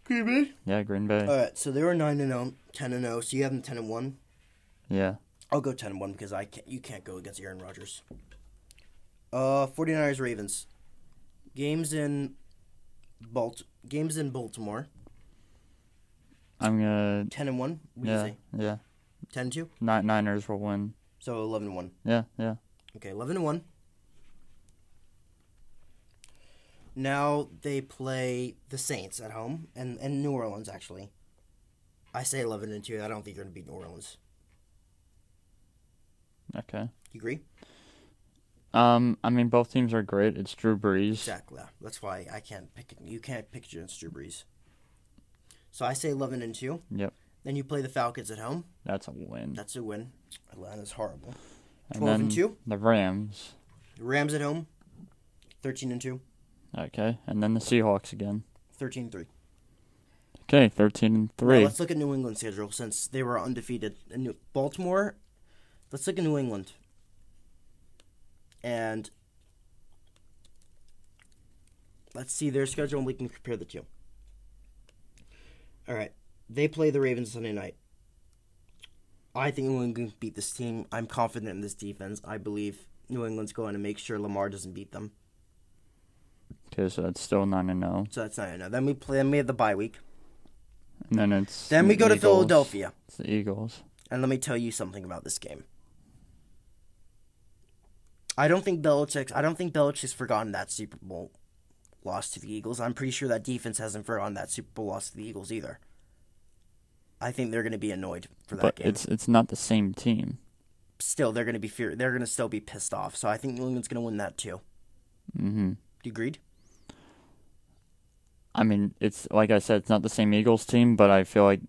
S2: Green Bay?
S1: Yeah, Green Bay.
S2: All right, so they were 9-0, 10-0. So you have them 10-1.
S1: Yeah.
S2: I'll go 10-1 because you can't go against Aaron Rodgers. 49ers Ravens. Games in Baltimore.
S1: I'm gonna
S2: 10-1. What do you say?
S1: Yeah.
S2: 10-2.
S1: Niners will win.
S2: So 11-1.
S1: Yeah.
S2: Okay, 11-1. Now they play the Saints at home and New Orleans actually. I say 11-2. I don't think you're gonna beat New Orleans.
S1: Okay.
S2: You agree?
S1: I mean, both teams are great. It's Drew Brees.
S2: Exactly. That's why I can't pick it. You can't pick against Drew Brees. So I say 11-2.
S1: Yep.
S2: Then you play the Falcons at home.
S1: That's a win.
S2: That's a win. Atlanta's horrible.
S1: 12-2. The Rams.
S2: The Rams at home. 13-2.
S1: Okay, and then the Seahawks again.
S2: 13-3.
S1: Okay, 13-3.
S2: Now let's look at New England's schedule since they were undefeated. Baltimore. Let's look at New England. And let's see their schedule and we can compare the two. All right. They play the Ravens Sunday night. I think New England can beat this team. I'm confident in this defense. I believe New England's going to make sure Lamar doesn't beat them.
S1: Okay, so that's still 9-0.
S2: So that's 9-0. Then we have the bye week.
S1: And then
S2: we go to Philadelphia.
S1: It's the Eagles.
S2: And let me tell you something about this game. I don't think Belichick's forgotten that Super Bowl loss to the Eagles. I'm pretty sure that defense hasn't forgotten that Super Bowl loss to the Eagles either. I think they're going to be annoyed for that game.
S1: But it's not the same team.
S2: Still, they're going to still be pissed off. So I think New England's going to win that too.
S1: Mm-hmm.
S2: Do you agreed?
S1: I mean, it's like I said, it's not the same Eagles team, but I feel like.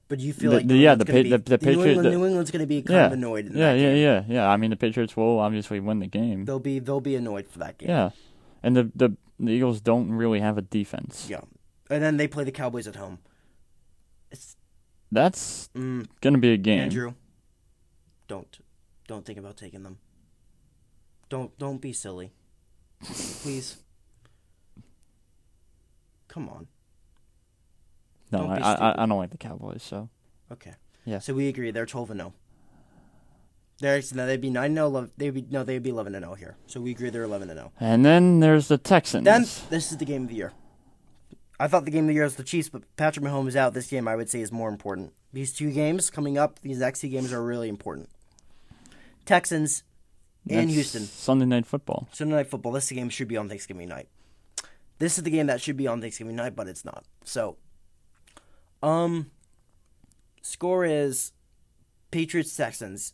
S2: But you feel like
S1: the Patriots.
S2: New England's going to be kind of annoyed.
S1: Yeah. I mean, the Patriots will obviously win the game.
S2: They'll be annoyed for that game.
S1: Yeah, and the Eagles don't really have a defense.
S2: Yeah, and then they play the Cowboys at home.
S1: That's gonna be a game.
S2: Andrew, don't think about taking them. Don't be silly, please. Come on.
S1: No, I don't like the Cowboys, so.
S2: Okay.
S1: Yeah.
S2: So we agree. They're 12-0. They'd be 9-0. They'd be 11-0 here. So we agree they're 11-0.
S1: And then there's the Texans.
S2: Then this is the game of the year. I thought the game of the year was the Chiefs, but Patrick Mahomes out. This game, I would say, is more important. These two games coming up, these next two games are really important. Texans and Houston.
S1: Sunday Night Football.
S2: Sunday Night Football. This game should be on Thanksgiving night. This is the game that should be on Thanksgiving night, but it's not. So, score is Patriots-Texans.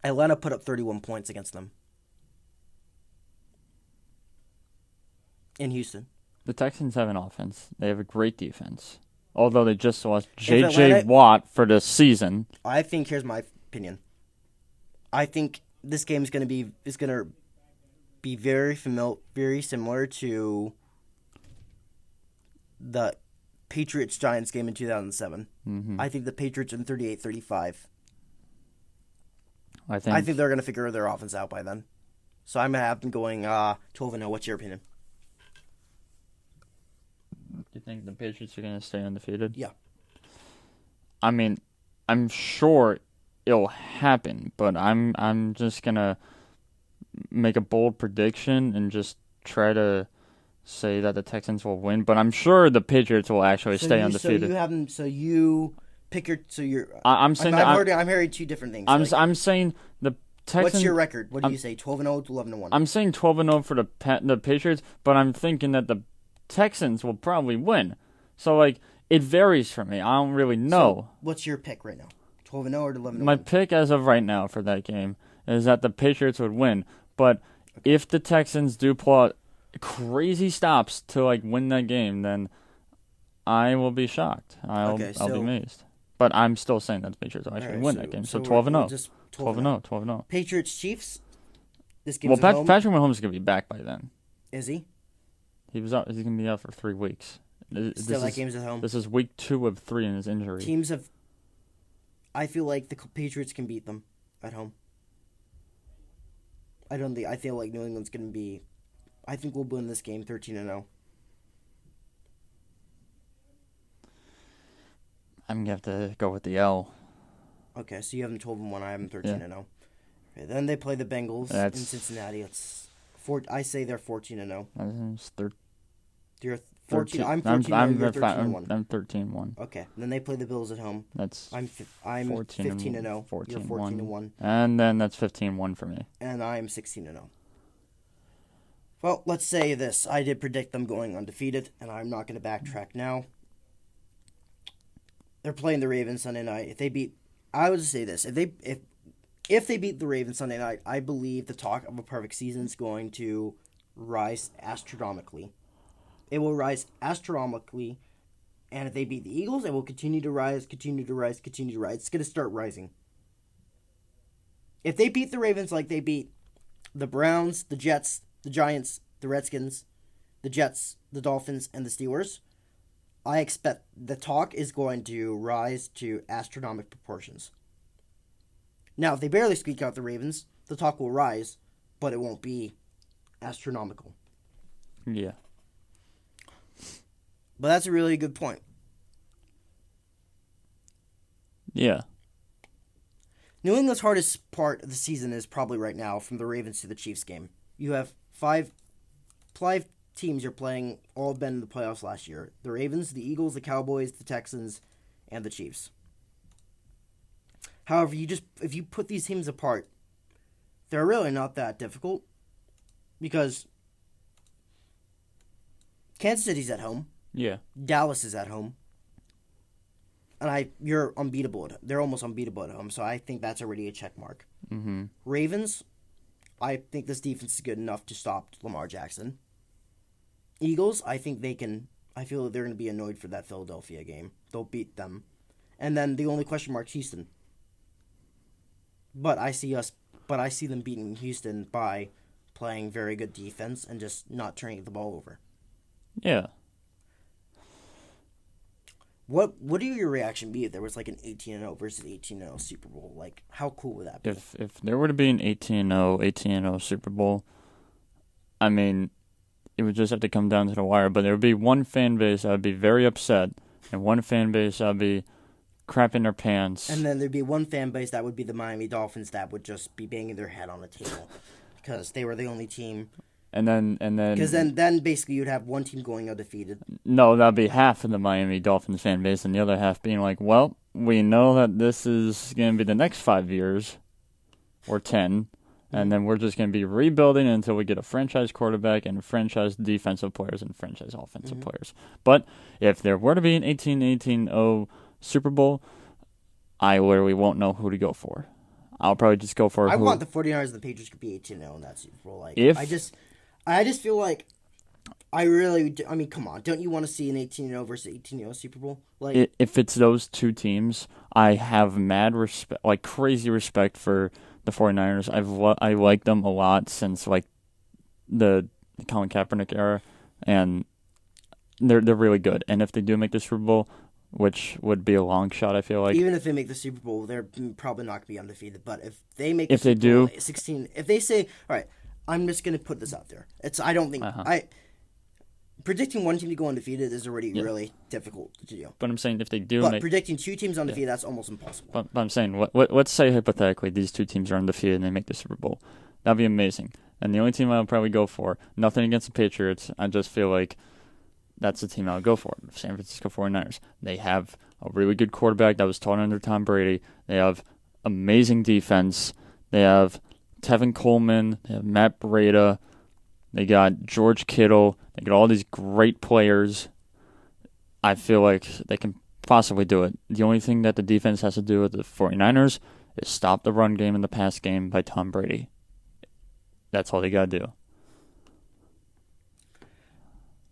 S2: Atlanta put up 31 points against them. In Houston.
S1: The Texans have an offense. They have a great defense. Although they just lost J.J. Watt for the season.
S2: I think, here's my opinion. I think this game is going to be very similar to the Patriots-Giants game in 2007.
S1: Mm-hmm.
S2: I think the Patriots in 38-35.
S1: I
S2: think they're going to figure their offense out by then. So I'm going to have them going 12-0. What's your opinion?
S1: Do you think the Patriots are going to stay undefeated?
S2: Yeah.
S1: I mean, I'm sure it'll happen, but I'm just going to make a bold prediction and just try to say that the Texans will win, but I'm sure the Patriots will actually stay undefeated. I'm saying
S2: I'm hearing two different things.
S1: I'm saying the Texans.
S2: What's your record? What do you say? 12-0 to 11-1.
S1: I'm saying 12-0 for the Patriots, but I'm thinking that the Texans will probably win. So it varies for me. I don't really know.
S2: So what's your pick right now? 12-0 or 11-1?
S1: My pick as of right now for that game is that the Patriots would win, but if the Texans do pull out crazy stops to win that game, then I will be shocked. I'll be amazed. But I'm still saying that the Patriots will actually win that game. So 12-0. 12-0.
S2: Patriots Chiefs. This game.
S1: Well, Patrick Mahomes is gonna be back by then.
S2: Is he?
S1: He's gonna be out for 3 weeks.
S2: Game's at home.
S1: This is week 2 of 3 in his injury.
S2: I feel like the Patriots can beat them at home. I feel like New England's gonna be. I think we'll win this game 13-0.
S1: I'm gonna have to go with the L.
S2: Okay, so you have them 12-1. I have them 13-0. Yeah. Okay, then they play the Bengals in Cincinnati. I say they're 14-0. You're 14. I'm 14. You're 13-1.
S1: I'm 13-1.
S2: Okay, and then they play the Bills at home.
S1: I'm
S2: 15-0. You're 14-1.
S1: And then that's 15-1 for me.
S2: And I'm 16-0. Well, let's say this. I did predict them going undefeated, and I'm not going to backtrack now. They're playing the Ravens Sunday night. I would say this. If they beat the Ravens Sunday night, I believe the talk of a perfect season is going to rise astronomically. It will rise astronomically, and if they beat the Eagles, it will continue to rise. It's going to start rising. If they beat the Ravens like they beat the Browns, the Jets, the Giants, the Redskins, the Jets, the Dolphins, and the Steelers, I expect the talk is going to rise to astronomical proportions. Now, if they barely squeak out the Ravens, the talk will rise, but it won't be astronomical.
S1: Yeah.
S2: But that's a really good point.
S1: Yeah.
S2: New England's hardest part of the season is probably right now from the Ravens to the Chiefs game. You have 5 five teams you're playing all have been in the playoffs last year. The Ravens, the Eagles, the Cowboys, the Texans, and the Chiefs. However, if you put these teams apart, they're really not that difficult because Kansas City's at home.
S1: Yeah.
S2: Dallas is at home. And you're unbeatable. They're almost unbeatable at home, so I think that's already a check mark.
S1: Mm-hmm.
S2: Ravens, I think this defense is good enough to stop Lamar Jackson. Eagles, I think they can. I feel that they're going to be annoyed for that Philadelphia game. They'll beat them. And then the only question mark is Houston. But I see them beating Houston by playing very good defense and just not turning the ball over.
S1: Yeah.
S2: What would your reaction be if there was like an 18-0 versus 18-0 Super Bowl? Like, how cool would that be?
S1: If there were to be an 18-0 Super Bowl, I mean, it would just have to come down to the wire. But there would be one fan base that would be very upset, and one fan base that would be crapping their pants.
S2: And then there'd be one fan base that would be the Miami Dolphins that would just be banging their head on the table because they were the only team.
S1: And then
S2: because then basically you'd have one team going undefeated.
S1: No, that'd be half of the Miami Dolphins fan base, and the other half being like, well, we know that this is going to be the next 5 years or 10, and then we're just going to be rebuilding until we get a franchise quarterback and franchise defensive players and franchise offensive players. But if there were to be an 18-0 Super Bowl, I literally won't know who to go for. I'll probably just go for
S2: I want the 49ers and the Patriots to be 18-0 in that Super Bowl. I just feel like I mean, come on. Don't you want to see an 18-0 versus 18-0 Super Bowl? Like,
S1: if it's those two teams, I have mad respect, like crazy respect for the 49ers. I like them a lot since like the Colin Kaepernick era, and they're really good. And if they do make the Super Bowl, which would be a long shot, I feel like.
S2: Even if they make the Super Bowl, they're probably not going to be undefeated. But if they make
S1: if they do
S2: 16, if they say, all right, I'm just going to put this out there. I don't think predicting one team to go undefeated is already really difficult to do.
S1: But I'm saying if they do,
S2: but predicting two teams undefeated, that's almost impossible.
S1: But I'm saying, let's say hypothetically these two teams are undefeated and they make the Super Bowl. That'd be amazing. And the only team I would probably go for, nothing against the Patriots, I just feel like that's the team I would go for. San Francisco 49ers. They have a really good quarterback that was taught under Tom Brady. They have amazing defense. They have Tevin Coleman. They have Matt Breida. They got George Kittle. They got all these great players. I feel like they can possibly do it. The only thing that the defense has to do with the 49ers is stop the run game and the pass game by Tom Brady. That's all they got to do.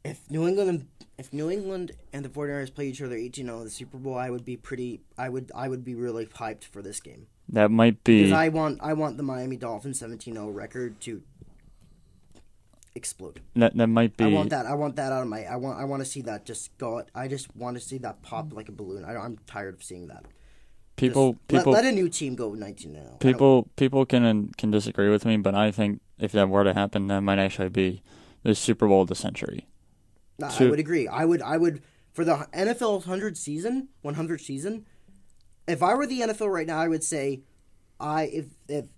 S2: If New England and the 49ers play each other 18-0 in the Super Bowl, I would be really hyped for this game.
S1: That might be
S2: because I want the Miami Dolphins 17-0 record to explode.
S1: That might be.
S2: I want that out of my. I want to see that just go. I just want to see that pop like a balloon. I'm tired of seeing that.
S1: People
S2: let a new team go 19-0.
S1: People can disagree with me, but I think if that were to happen, that might actually be the Super Bowl of the century.
S2: I would agree. I would for the NFL 100 season. If I were the NFL right now, I would say, if the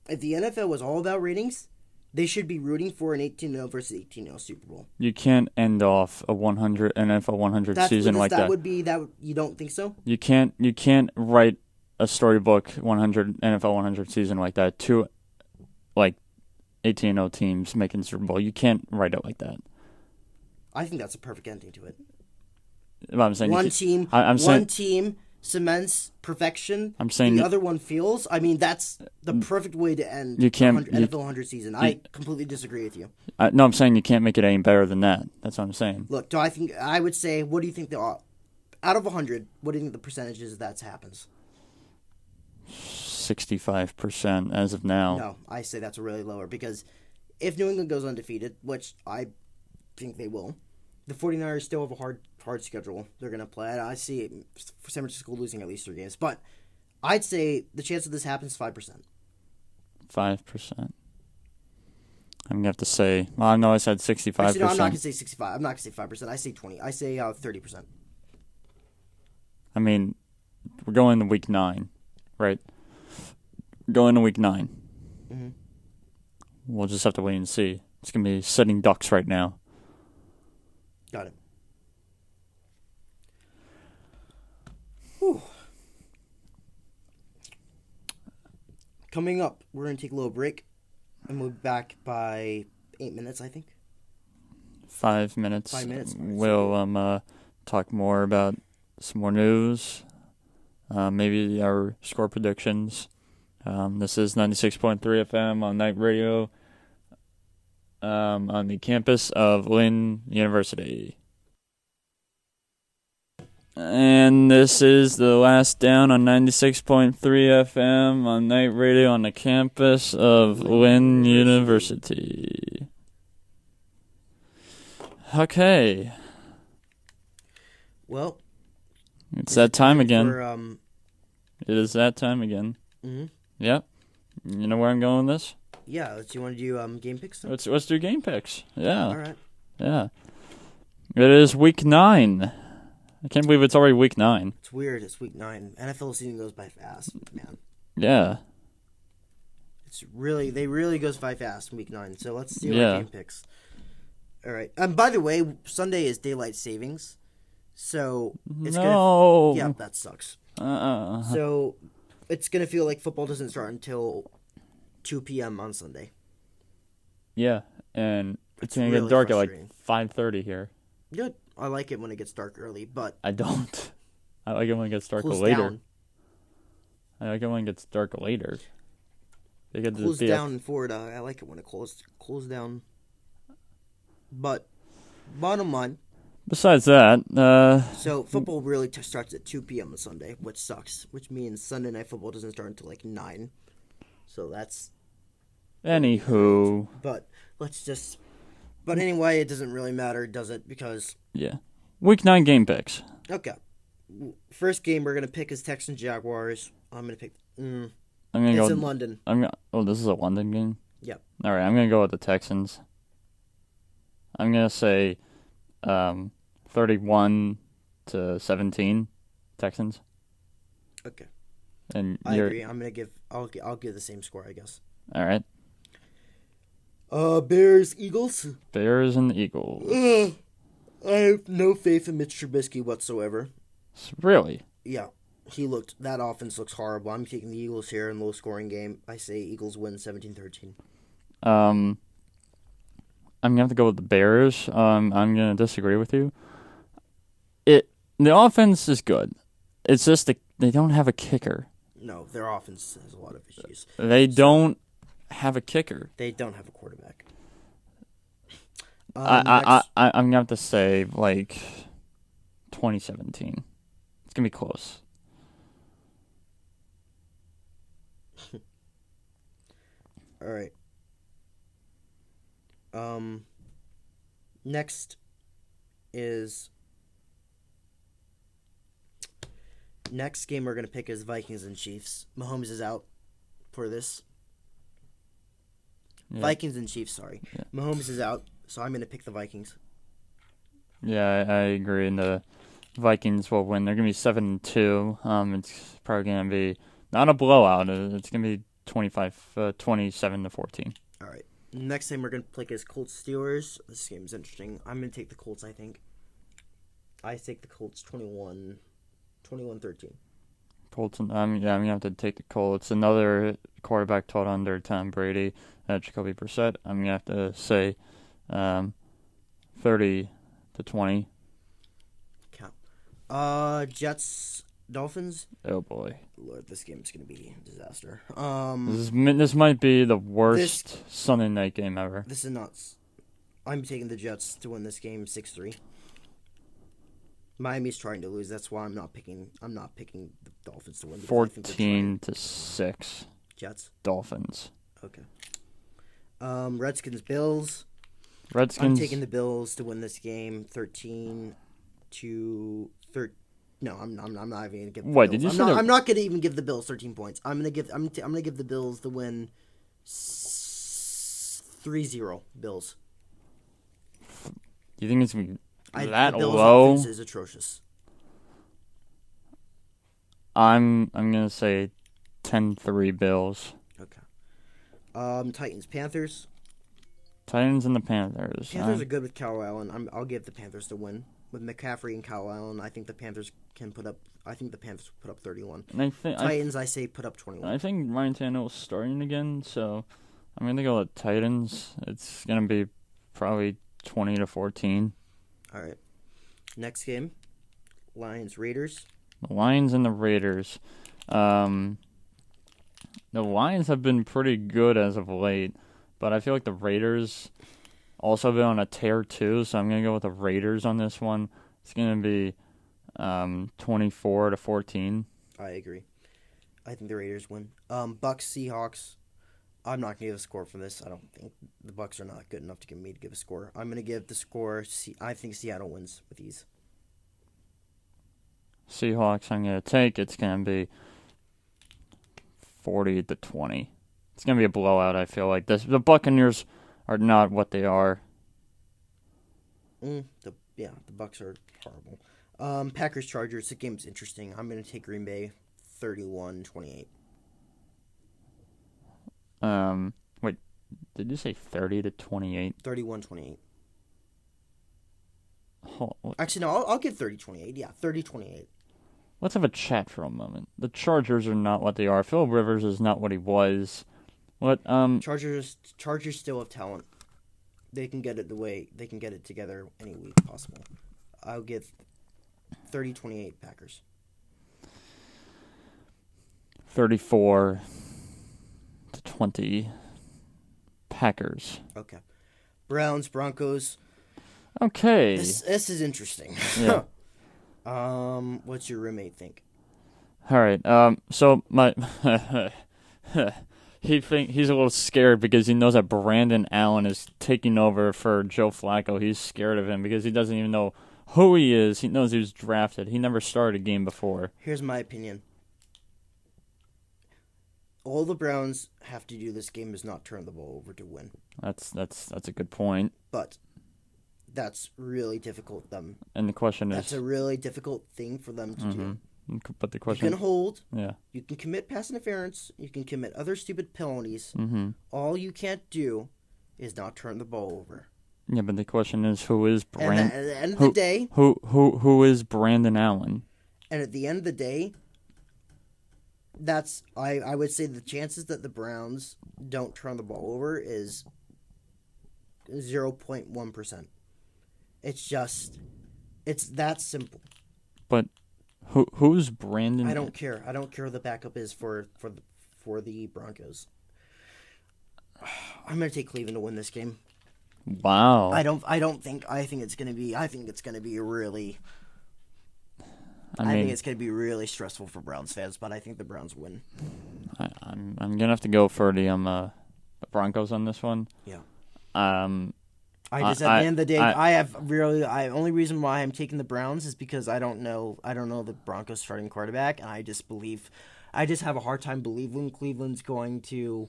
S2: NFL was all about ratings, they should be rooting for an 18-0 versus 18-0 Super Bowl.
S1: You can't end off a NFL 100 season like that.
S2: You don't think so?
S1: You can't write a storybook NFL 100 season like that to like 18-0 teams making Super Bowl. You can't write it like that.
S2: I think that's a perfect ending to it.
S1: I'm saying
S2: one team cements perfection.
S1: I'm saying
S2: the other one feels. I mean, that's the perfect way to end NFL 100 season. I completely disagree with you.
S1: No, I'm saying you can't make it any better than that. That's what I'm saying.
S2: Look, I would say, what do you think out of 100? What do you think the percentage is that happens?
S1: 65% as of now.
S2: No, I say that's really lower because if New England goes undefeated, which I think they will, the 49ers still have a hard schedule they're going to play. I see San Francisco losing at least 3 games. But I'd say the chance of this happens 5%.
S1: 5%. I'm going to have to say, well, I know I said 65%.
S2: Actually, no, I'm not going to say 65. I'm not going to say 5%. I say 20. I say 30%.
S1: I mean, we're going to week 9, right? We're going to week 9.
S2: Mm-hmm.
S1: We'll just have to wait and see. It's going to be sitting Ducks right now.
S2: Got it. Whew. Coming up, we're going to take a little break, and we'll be back by 8 minutes, I think.
S1: 5 minutes.
S2: 5 minutes.
S1: We'll talk more about some more news, maybe our score predictions. This is 96.3 FM on Night Radio on the campus of Lynn University. And this is the last down on 96.3 FM on Night Radio on the campus of Lynn University. Okay.
S2: Well,
S1: it's that time again.
S2: For,
S1: it is that time again.
S2: Mm-hmm.
S1: Yep. You know where I'm going with this?
S2: Yeah. Do you want to do game picks? Then?
S1: Let's do game picks. Yeah.
S2: All right.
S1: Yeah. It is week 9. I can't believe it's already week 9.
S2: It's weird. It's week 9. NFL season goes by fast, man.
S1: Yeah.
S2: They really goes by fast in week 9. So let's do our game picks. All right. By the way, Sunday is daylight savings, so it's gonna. Yeah, that sucks. So it's gonna feel like football doesn't start until 2 p.m. on Sunday.
S1: Yeah, and it's gonna get dark at like 5:30 here.
S2: Good. I like it when it gets dark early, but
S1: I don't. I like it when it gets dark later. I like it when it gets dark later.
S2: It cools down in Florida. I like it when it cools down. But bottom line.
S1: Besides that,
S2: so football really starts at 2 p.m. on Sunday, which sucks. Which means Sunday Night Football doesn't start until like 9. So that's.
S1: Anywho.
S2: But But anyway, it doesn't really matter, does it? Because.
S1: Yeah. Week 9 game picks.
S2: Okay. First game we're gonna pick is Texans Jaguars. I'm gonna pick.
S1: I'm gonna go.
S2: It's in London.
S1: This is a London game.
S2: Yep.
S1: All right, I'm gonna go with the Texans. I'm gonna say 31-17 Texans.
S2: Okay.
S1: And
S2: I agree. I'll give the same score, I guess.
S1: All right.
S2: Bears Eagles.
S1: Bears and Eagles.
S2: I have no faith in Mitch Trubisky whatsoever.
S1: Really?
S2: Yeah. That offense looks horrible. I'm taking the Eagles here in low scoring game. I say Eagles win 17-13.
S1: I'm gonna have to go with the Bears. I'm gonna disagree with you. The offense is good. It's just they don't have a kicker.
S2: No, their offense has a lot of issues.
S1: They don't have a kicker.
S2: They don't have a quarterback.
S1: I'm gonna have to say like 2017. It's gonna be close.
S2: All right. Next game we're gonna pick is Vikings and Chiefs. Mahomes is out for this. Yeah. Vikings and Chiefs, sorry. Yeah. Mahomes is out, so I'm gonna pick the Vikings.
S1: Yeah, I agree. And the Vikings will win. They're gonna be 7-2. It's probably gonna be not a blowout. It's gonna be 27-14.
S2: All right. Next game we're going to pick is Colts-Steelers. This game is interesting. I'm going to take the Colts, I think. I take the Colts 21-13.
S1: Colts, I'm going to have to take the Colts. Another quarterback taught under Tom Brady, Jacoby Brissett. I'm going to have to say 30-20.
S2: Okay. Jets-Dolphins.
S1: Oh, boy.
S2: Lord, this game's going to be a disaster.
S1: This might be the worst Sunday night game ever.
S2: This is nuts. I'm taking the Jets to win this game 6-3. Miami's trying to lose. That's why I'm not picking the Dolphins to win.
S1: 14-6.
S2: Jets.
S1: Dolphins.
S2: Okay. Redskins-Bills.
S1: Redskins.
S2: I'm taking the Bills to win this game 13-13. No, I'm not even gonna give.
S1: What did you say?
S2: I'm not gonna even give the Bills 13 points. I'm gonna give the Bills the win 3-0. Bills.
S1: You think it's gonna be that
S2: the Bills'
S1: low?
S2: Offense is atrocious.
S1: I'm gonna say 10-3 Bills.
S2: Okay. Titans Panthers.
S1: Titans and the Panthers.
S2: Panthers are good with Kyle Allen. I'll give the Panthers the win. With McCaffrey and Kyle Allen, I think the Panthers can put up. I think the Panthers put up 31.
S1: And
S2: Titans, I say put up 21.
S1: I think Ryan Tannehill's starting again, so I'm gonna go with Titans. It's gonna be probably 20-14.
S2: All right. Next game, Lions Raiders.
S1: The Lions and the Raiders. The Lions have been pretty good as of late, but I feel like the Raiders also been on a tear too, so I'm going to go with the Raiders on this one. It's going to be 24-14.
S2: I agree. I think the Raiders win. Bucs, Seahawks. I'm not going to give a score for this. I don't think the Bucs are not good enough to give me to give a score. I'm going to give the score. I think Seattle wins with ease.
S1: Seahawks, I'm going to take. It's going to be 40-20. It's going to be a blowout, I feel like. The Buccaneers are not what they are.
S2: The Bucs are horrible. Packers, Chargers. The game's interesting. I'm going to take Green Bay 31-28.
S1: Wait, did you say 30-28?
S2: 31-28.
S1: Oh,
S2: actually, no, I'll give 30-28. Yeah, 30-28.
S1: Let's have a chat for a moment. The Chargers are not what they are. Phillip Rivers is not what he was. What?
S2: Chargers still have talent. They can get it together any week possible. I'll give 30-28 Packers.
S1: 34-20 Packers.
S2: Okay. Browns, Broncos.
S1: Okay.
S2: This is interesting.
S1: Yeah.
S2: What's your roommate think?
S1: All right. So my he's a little scared because he knows that Brandon Allen is taking over for Joe Flacco. He's scared of him because he doesn't even know who he is. He knows he was drafted. He never started a game before.
S2: Here's my opinion. All the Browns have to do this game is not turn the ball over to win.
S1: That's a good point.
S2: But that's really difficult for them.
S1: And the question
S2: that's a really difficult thing for them to do.
S1: But the question,
S2: you can hold.
S1: Yeah.
S2: You can commit pass interference. You can commit other stupid penalties.
S1: Mm-hmm.
S2: All you can't do is not turn the ball over.
S1: Yeah, but the question is, who is Brandon?
S2: And at the end of the day,
S1: who is Brandon Allen?
S2: And at the end of the day, that's I would say the chances that the Browns don't turn the ball over is 0.1%. It's that simple.
S1: But who's Brandon?
S2: I don't care. I don't care who the backup is for the Broncos. I'm gonna take Cleveland to win this game.
S1: Wow.
S2: I think it's gonna be really. I think it's gonna be really stressful for Browns fans, but I think the Browns win.
S1: I'm gonna have to go for the Broncos on this one.
S2: Yeah.
S1: At
S2: the end of the day, only reason why I'm taking the Browns is because I don't know the Broncos starting quarterback, and I just have a hard time believing Cleveland's going to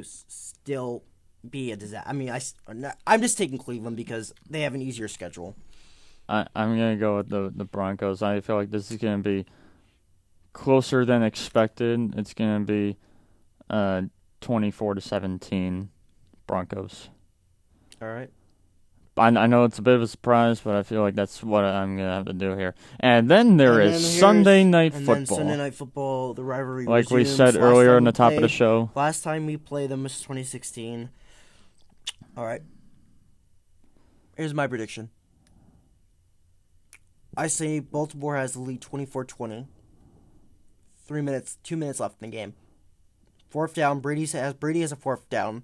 S2: still be a disaster. I mean, I'm just taking Cleveland because they have an easier schedule.
S1: I'm gonna go with the Broncos. I feel like this is gonna be closer than expected. It's gonna be 24-17 Broncos.
S2: All right.
S1: I know it's a bit of a surprise, but I feel like that's what I'm going to have to do here. And then there is Sunday Night Football.
S2: And then Sunday Night Football, the rivalry
S1: like
S2: resumes.
S1: We said earlier on the top of the show.
S2: Last time we played them was 2016. All right. Here's my prediction. I say Baltimore has the lead 24-20. 2 minutes left in the game. Fourth down. Brady has a fourth down.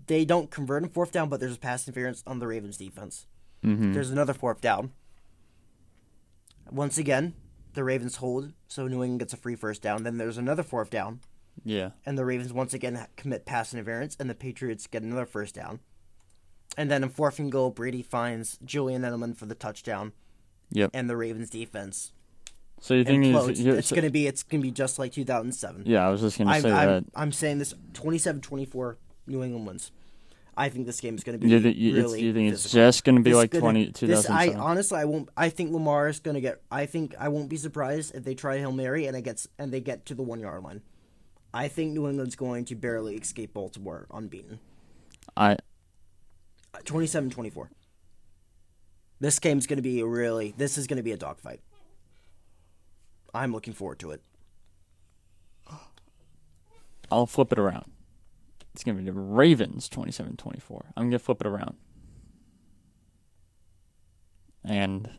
S2: They don't convert in fourth down, but there's a pass interference on the Ravens defense.
S1: Mm-hmm.
S2: There's another fourth down. Once again, the Ravens hold, so New England gets a free first down. Then there's another fourth down.
S1: Yeah.
S2: And the Ravens once again commit pass interference, and the Patriots get another first down. And then in fourth and goal, Brady finds Julian Edelman for the touchdown.
S1: Yep.
S2: And the Ravens defense.
S1: So you think
S2: it's gonna be just like 2007.
S1: Yeah, I was just gonna say that.
S2: I'm saying this 27-24 New England wins. I think this game is going to be
S1: you think it's just going to be like 2007?
S2: I won't. I think Lamar is going to get. I think I won't be surprised if they try Hail Mary and they get to the 1 yard line. I think New England's going to barely escape Baltimore unbeaten. 27-24. This game's going to be this is going to be a dogfight. I'm looking forward to it.
S1: I'll flip it around. It's going to be the Ravens 27-24. I'm going to flip it around. And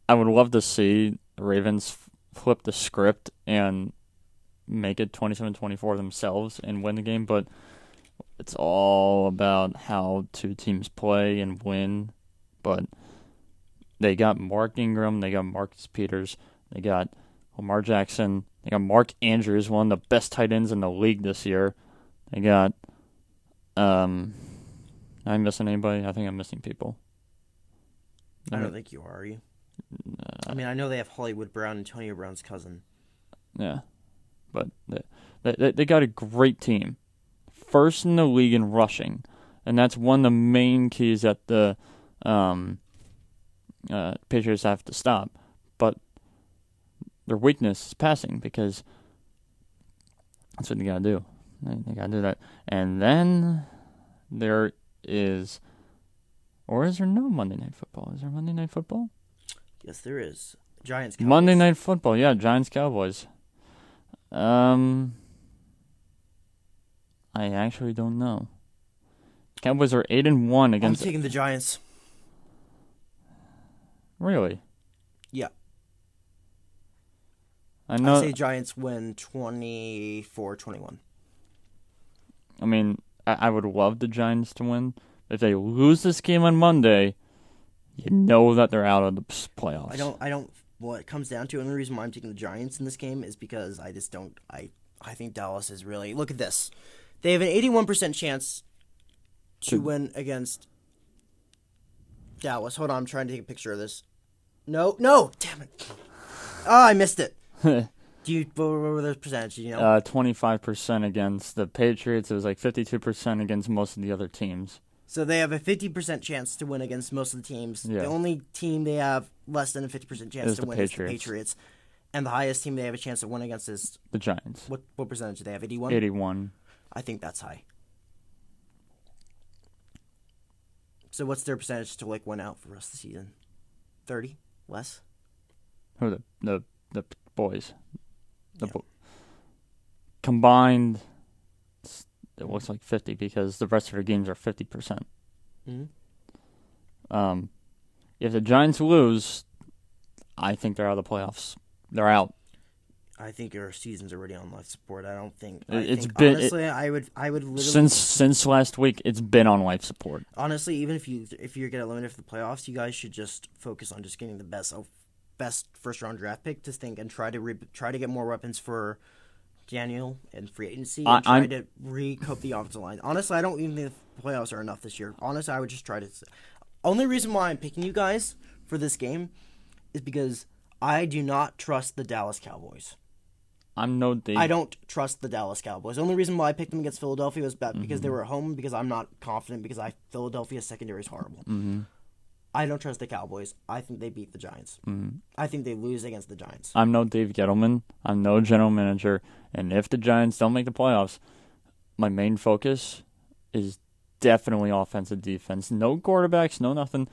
S1: I would love to see the Ravens flip the script and make it 27-24 themselves and win the game, but it's all about how two teams play and win. But they got Mark Ingram, they got Marcus Peters, they got Lamar Jackson, they got Mark Andrews, one of the best tight ends in the league this year. They got, am I missing anybody? I think I'm missing people.
S2: I don't think you are you? I mean, I know they have Hollywood Brown, Antonio Brown's cousin.
S1: Yeah, but they got a great team. First in the league in rushing, and that's one of the main keys that the Patriots have to stop. But their weakness is passing because that's what they got to do. They got to do that. And then there is, or is there no Monday Night Football? Is there Monday Night Football?
S2: Yes, there is. Giants, Cowboys.
S1: Monday Night Football, yeah, Giants, Cowboys. I actually don't know. Cowboys are 8-1 against.
S2: I'm taking the Giants.
S1: Really?
S2: Yeah.
S1: I know.
S2: I say Giants win 24-21.
S1: I mean, I would love the Giants to win. If they lose this game on Monday, you know that they're out of the playoffs.
S2: I don't. What it comes down to, and the reason why I'm taking the Giants in this game is because I just don't. I think Dallas is really. Look at this. They have an 81% chance to win against Dallas. Hold on, I'm trying to take a picture of this. No, damn it. Oh, I missed it. What were those percentages? You know,
S1: 25% against the Patriots. It was like 52% against most of the other teams.
S2: So they have a 50% chance to win against most of the teams. Yeah. The only team they have less than a 50% chance to win is the Patriots. And the highest team they have a chance to win against is
S1: the Giants.
S2: What percentage do they have? 81?
S1: 81.
S2: I think that's high. So what's their percentage to win out for the rest of the season? 30? Less?
S1: Who the boys? Combined, it looks like 50 because the rest of their games are 50%.
S2: Mm-hmm.
S1: If the Giants lose, I think they're out of the playoffs. They're out.
S2: I think your season's already on life support. I don't think.
S1: Honestly,
S2: I would literally
S1: since last week it's been on life support.
S2: Honestly, even if you're get eliminated for the playoffs, you guys should just focus on just getting the best first round draft pick to think and try to get more weapons for Daniel and free agency and try to recope the offensive line. Honestly, I don't even think the playoffs are enough this year. Honestly, I would just try to. Only reason why I'm picking you guys for this game is because I do not trust the Dallas Cowboys. I don't trust the Dallas Cowboys. The only reason why I picked them against Philadelphia was because they were at home, because I'm not confident, because Philadelphia's secondary is horrible.
S1: Mm-hmm.
S2: I don't trust the Cowboys. I think they beat the Giants.
S1: Mm-hmm.
S2: I think they lose against the Giants.
S1: I'm no Dave Gettleman. I'm no general manager. And if the Giants don't make the playoffs, my main focus is definitely offensive defense. No quarterbacks, no nothing.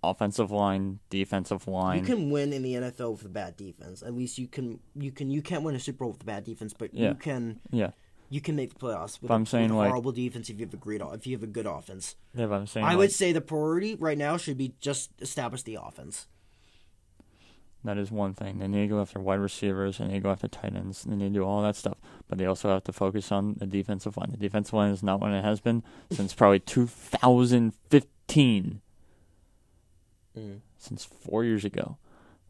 S1: Offensive line, defensive line.
S2: You can win in the NFL with a bad defense. At least you can. You can't win a Super Bowl with a bad defense, but you can.
S1: Yeah.
S2: You can make the playoffs with,
S1: with a
S2: horrible defense if you have a good offense.
S1: Yeah, but I'm saying
S2: I would say the priority right now should be just establish the offense.
S1: That is one thing. They need to go after wide receivers, and they need to go after tight ends, and they need to do all that stuff. But they also have to focus on the defensive line. The defensive line is not what it has been since probably 2015. Since 4 years ago.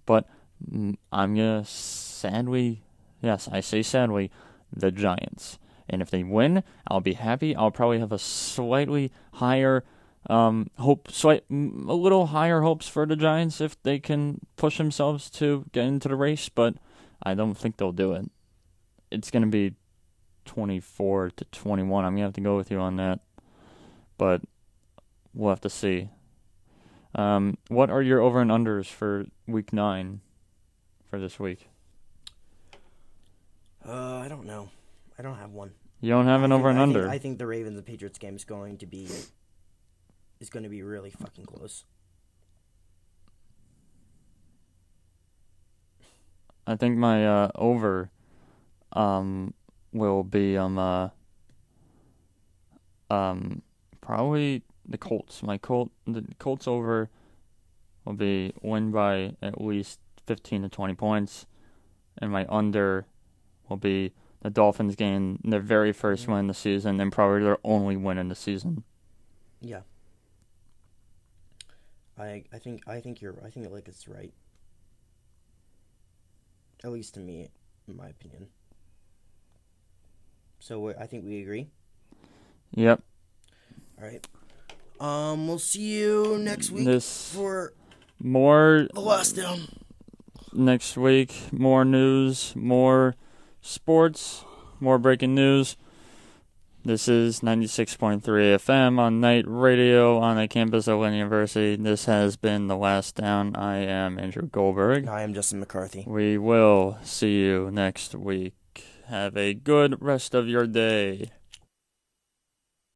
S1: But I'm going to sadly, yes, I say sadly, the Giants. And if they win, I'll be happy. I'll probably have a slightly higher a little higher hopes for the Giants if they can push themselves to get into the race, but I don't think they'll do it. It's going to be 24-21. I'm going to have to go with you on that. But we'll have to see. What are your over and unders for week 9 for this week?
S2: I don't know. I don't have one.
S1: You don't have an over and under.
S2: I think the Ravens and Patriots game is going to be really fucking close.
S1: I think my over will be probably the Colts. The Colts over will be win by at least 15 to 20 points, and my under will be the Dolphins gain their very first win of the season and probably their only win in the season.
S2: Yeah. I think it's right. At least to me, in my opinion. So I think we agree.
S1: Yep.
S2: All right. We'll see you next week for
S1: more
S2: The Last Down.
S1: Next week, more news, more sports, more breaking news. This is 96.3 FM on Night Radio on the campus of Wynn University. This has been The Last Down. I am Andrew Goldberg.
S2: I am Justin McCarthy.
S1: We will see you next week. Have a good rest of your day.